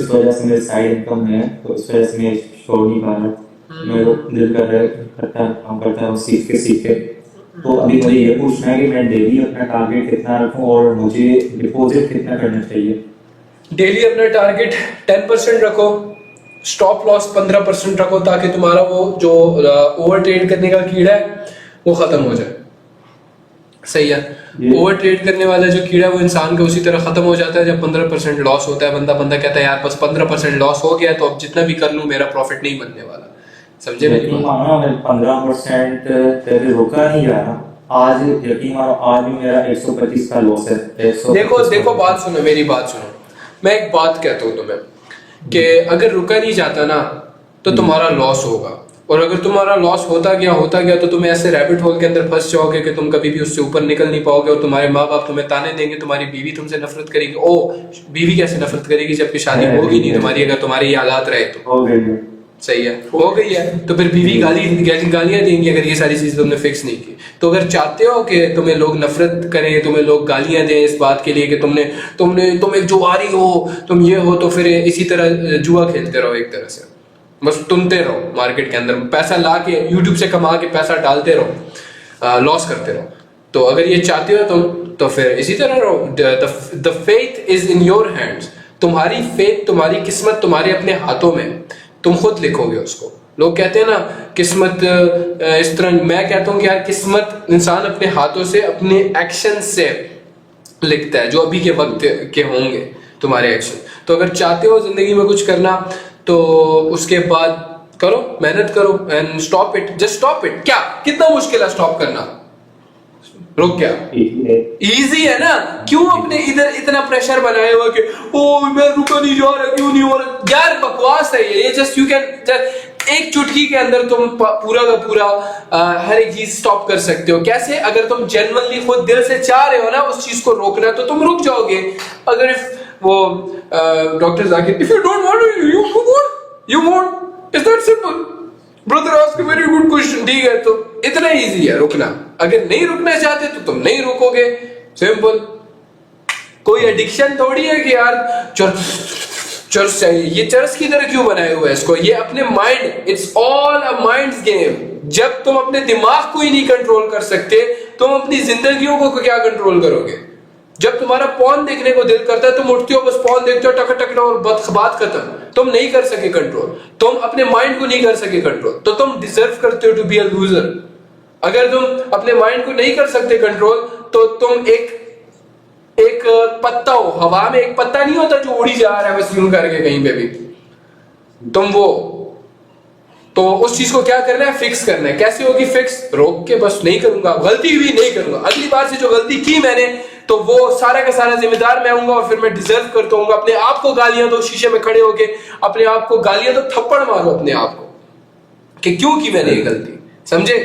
इस वजह से मेरे साइड इनकम है, तो इस वजह से मैं छोड़ नहीं पा रहा, मेरे दिल काम करता हूँ सीख के। तो अभी मुझे ये पूछना है कि मैं डेली अपना टारगेट कितना रखूँ और मुझे डिपॉजिट कितना करना चाहिए। डेली अपना टारगेट 10% रखो, स्टॉप लॉस 15% रखो, ताकि तुम्हारा वो जो ओवर ट्रेड करने का कीड़ा है वो खत्म हो जाए। सही है, ओवर ट्रेड करने वाला जो कीड़ा है वो इंसान का उसी तरह खत्म हो जाता है जब 15% लॉस होता है। बंदा कहता है यार बस 15% लॉस हो गया तो अब जितना भी कर लूं मेरा प्रॉफिट नहीं बनने वाला। समझे मेरी बात? 15% तेरे रुका नहीं जा रहा, आज यकीन मानो आज भी मेरा 125 का लॉस है। देखो बात सुनो, मेरी बात सुनो, मैं एक बात कहता हूँ तुम्हें कि अगर रुका नहीं जाता ना तो तुम्हारा लॉस होगा, और अगर तुम्हारा लॉस होता गया तो तुम ऐसे रैबिट होल के अंदर फंस जाओगे कि तुम कभी भी उससे ऊपर निकल नहीं पाओगे, और तुम्हारे माँ बाप तुम्हें ताने देंगे, तुम्हारी बीवी तुमसे नफरत करेगी। ओ बीवी कैसे नफरत करेगी जबकि शादी होगी नहीं तुम्हारी, अगर तुम्हारे ये हालात रहे तो। हो गई, सही है, हो गई है, तो फिर बीवी गालियां देंगी अगर ये सारी चीजें तुमने फिक्स नहीं की। तो अगर चाहते हो कि तुम्हें लोग नफरत करें, तुम्हें लोग गालियां दें इस बात के लिए कि तुम एक जुआरी हो, तुम ये हो, तो फिर इसी तरह जुआ खेलते रहो, एक तरह से बस तुमते रहो मार्केट के अंदर, पैसा ला के यूट्यूब से कमा के पैसा डालते रहो, लॉस करते रहो। तो अगर ये चाहते हो तो फिर इसी तरह रहो। The faith is in your hands, तुम्हारी फेथ, तुम्हारी किस्मत तुम्हारे अपने हाथों में, तुम खुद लिखोगे उसको। लोग कहते हैं ना किस्मत इस तरह, मैं कहता हूँ कि यार किस्मत इंसान अपने हाथों से, अपने एक्शन से लिखता है, जो अभी के वक्त के होंगे तुम्हारे एक्शन। तो अगर चाहते हो जिंदगी में कुछ करना तो उसके बाद करो, मेहनत करो and stop it, just stop it. क्या कितना मुश्किल है स्टॉप करना? रुक क्या इजी है ना? क्यों अपने इधर इतना प्रेशर बनाए हुआ कि ओ मैं रुका नहीं जा रहा, क्यों नहीं हो रहा? यार बकवास है ये जस्ट यू कैन जस्ट एक चुटकी के अंदर तुम पूरा का पूरा हर एक चीज स्टॉप कर सकते हो। कैसे? अगर तुम जेन्युइनली खुद दिल से चाह रहे हो ना उस चीज को रोकना, तो तुम रुक जाओगे। अगर वो doctor Zakir, if you don't want you won't, is that simple. Brother ask a very good question. ठीक है, तो इतना इजी है रुकना। अगर नहीं रुकना चाहते तो तुम नहीं रुकोगे, सिंपल। कोई एडिक्शन थोड़ी है कि यार चर्च चाहिए। ये चर्च की तरह क्यों बनाए हुआ है इसको? ये अपने mind, it's all a minds game. जब तुम अपने दिमाग को ही नहीं कंट्रोल कर सकते, तुम अपनी जिंदगियों को क्या कंट्रोल करोगे? जब तुम्हारा पॉन देखने को दिल करता है, तुम उठते हो, बस पॉन देखते हो, टक टक और बात खत्म। तुम नहीं कर सके कंट्रोल, तुम अपने माइंड को नहीं कर सके कंट्रोल, तो तुम डिजर्व करते हो टू बी अ लूजर। अगर तुम अपने माइंड को नहीं कर सकते कंट्रोल, तो तुम एक पत्ता हो, हवा में एक पत्ता नहीं होता जो उड़ी जा रहा है बस यूं करके कहीं पे भी, तुम वो। तो उस चीज को क्या करना है? फिक्स करना है। कैसे होगी फिक्स? रोक के बस नहीं करूंगा, गलती भी नहीं करूंगा, अगली बार से जो गलती की मैंने तो वो सारा का सारा जिम्मेदार मैं हूंगा, और फिर मैं डिजर्व करता हूँ। अपने आप को गालियां दो, शीशे में खड़े होके अपने आप को गालियां दो, थप्पड़ मारो अपने आप को कि क्यों की मैंने ये गलती, समझे?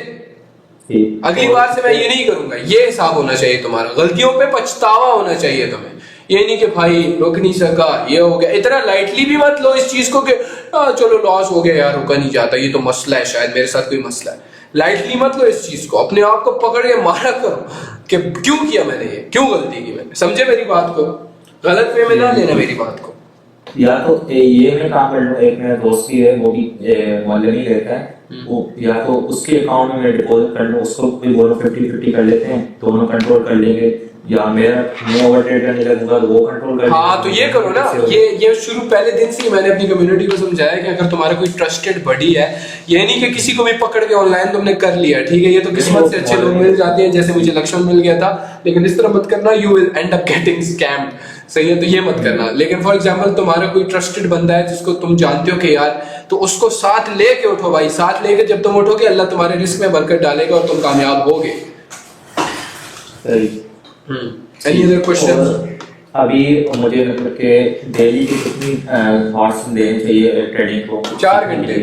अगली बार से मैं ये नहीं करूंगा। ये हिसाब होना चाहिए तुम्हारा, गलतियों पे पछतावा होना चाहिए तुम्हें। ये नहीं कि भाई रुक नहीं सका, ये हो गया। इतना लाइटली भी मत लो इस चीज को कि चलो लॉस हो गया यार, रुका नहीं जाता, ये तो मसला है, शायद मेरे साथ कोई मसला है। लाइटली मत लो इस चीज को, अपने आप को पकड़ के मारा करो कि क्यों किया मैंने ये, क्यों गलती की मैंने। समझे मेरी बात को? गलत वे में ना लेना मेरी बात को। या तो ये मैं काम कर लूँ, एक मेरा दोस्त भी है, वो भी मोहल्ले में रहता है, वो या तो उसके अकाउंट में मैं डिपॉजिट कर लूँ, उसको भी दोनों 50-50 कर लेते हैं, दोनों कंट्रोल कर लेंगे, या मेरा मैं ओवर ट्रेड करने लगूंगा तो वो कंट्रोल कर। हाँ तो ये करो ना, ये शुरू पहले दिन से ही मैंने अपनी कम्युनिटी को समझाया कि अगर तुम्हारा कोई ट्रस्टेड बडी है, ये नहीं कि किसी को भी पकड़ के ऑनलाइन तुमने कर लिया, ठीक है, ये तो किस्मत से अच्छे लोग मिल जाते हैं, जैसे मुझे लक्ष्मण मिल गया था, लेकिन इस तरह मत करना, you will and up getting scammed, सही है? तो ये मत करना। लेकिन फॉर एग्जांपल तुम्हारा कोई ट्रस्टेड बंदा है जिसको तुम जानते हो कि यार, तो उसको साथ लेके उठो भाई, साथ लेके जब तुम उठोगे अल्लाह तुम्हारे रिस्क में बरकत डालेगा और तुम कामयाब होगे। Any other questions? अभी मुझे मतलब कि डेली की कितनी हॉर्स देनी चाहिए ट्रेडिंग को? 4 घंटे।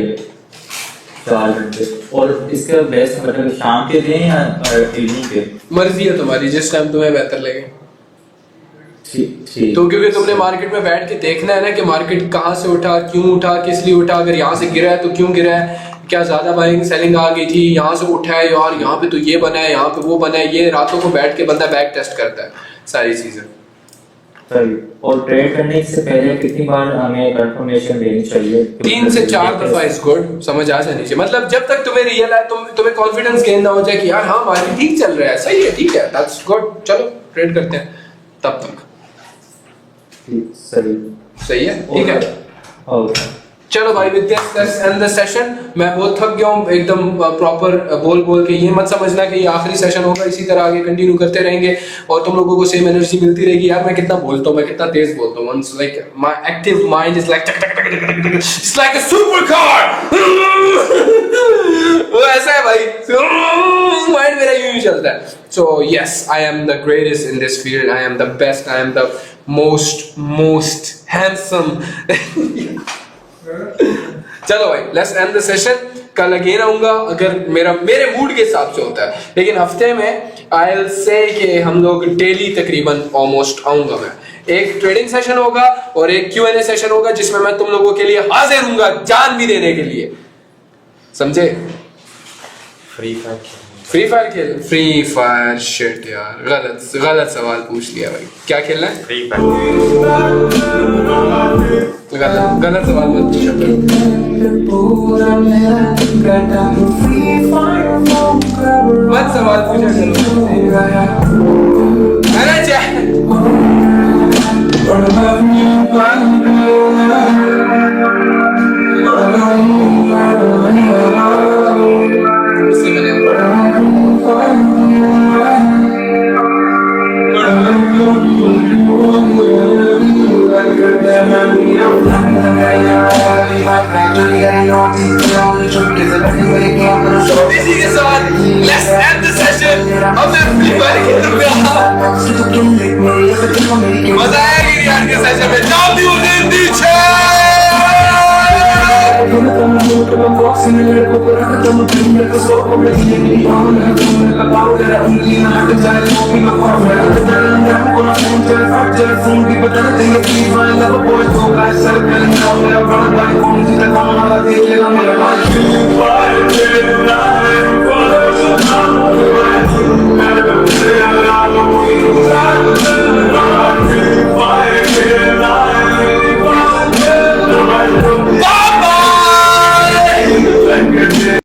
4 घंटे। और इसका बेस्ट मतलब शाम के दें या इवनिंग के? मर्जी है तुम्हारी, जिस टाइम तुम्हें बेहतर लगे। ठीक। तो क्योंकि तुमने मार्केट में बैठ के देखना है ना कि मार्केट कहाँ से उठा, क्यों उठा, किस लिए उठा, अगर यहाँ से गिरा है तो क्यों गिरा है, क्या ज्यादा बाइंग सेलिंग आ गई थी, यहाँ से उठा है यार, यहाँ पे तो ये बना है, यहाँ पे वो बना है। ये रातों को बैठ के बंदा बैक टेस्ट करता है सारी चीजें। सही। और ट्रेड करने से पहले कितनी बार हमें कंफर्मेशन देनी चाहिए? 3 से 4 दफा इज गुड, समझ आ जानी चाहिए। मतलब जब तक तुम्हें रियल है, तुम्हें कॉन्फिडेंस गेन ना हो जाए कि यार हाँ मार्केट ठीक चल रहा है, सही है, ठीक है, दैट्स गुड, चलो ट्रेड करते हैं, तब तक सही है, ठीक है। चलो भाई, with this let's end the session. मैं बहुत थक गया हूँ एकदम प्रॉपर बोल के। ये मत समझना कि ये आखिरी सेशन होगा, इसी तरह आगे कंटिन्यू करते रहेंगे और तुम लोगों को सेम एनर्जी मिलती रहेगी। यार मैं कितना बोलता हूँ, मैं कितना तेज बोलता हूँ, once like my active mind is like it's like a super car वो ऐसा है भाई, माइंड मेरा यूं ही चलता है। So yes, I am the greatest in this field, I am the best, I am the most handsome चलो भाई, लेट्स एंड द सेशन। कल अगेन आऊंगा अगर मेरे मूड के हिसाब से होता है, लेकिन हफ्ते में आई विल से कि हम लोग डेली तकरीबन ऑलमोस्ट आऊंगा मैं। एक ट्रेडिंग सेशन होगा और एक Q&A सेशन होगा जिसमें मैं तुम लोगों के लिए हाजिर हूंगा, जान भी देने के लिए, समझे? फ्री फायर खेल, फ्री फायर शिट यार, गलत सवाल पूछ लिया भाई। क्या खेलना है? Free fire. गलत सवाल मत पूछो। मत सवाल पूछा करो। अरे जा इसी के साथ let's end the session। अब मैं फ्री फायर खेलूंगा, मजा आएगी यार के सेशन में। जाओ भी उन्हें नीचे Fire,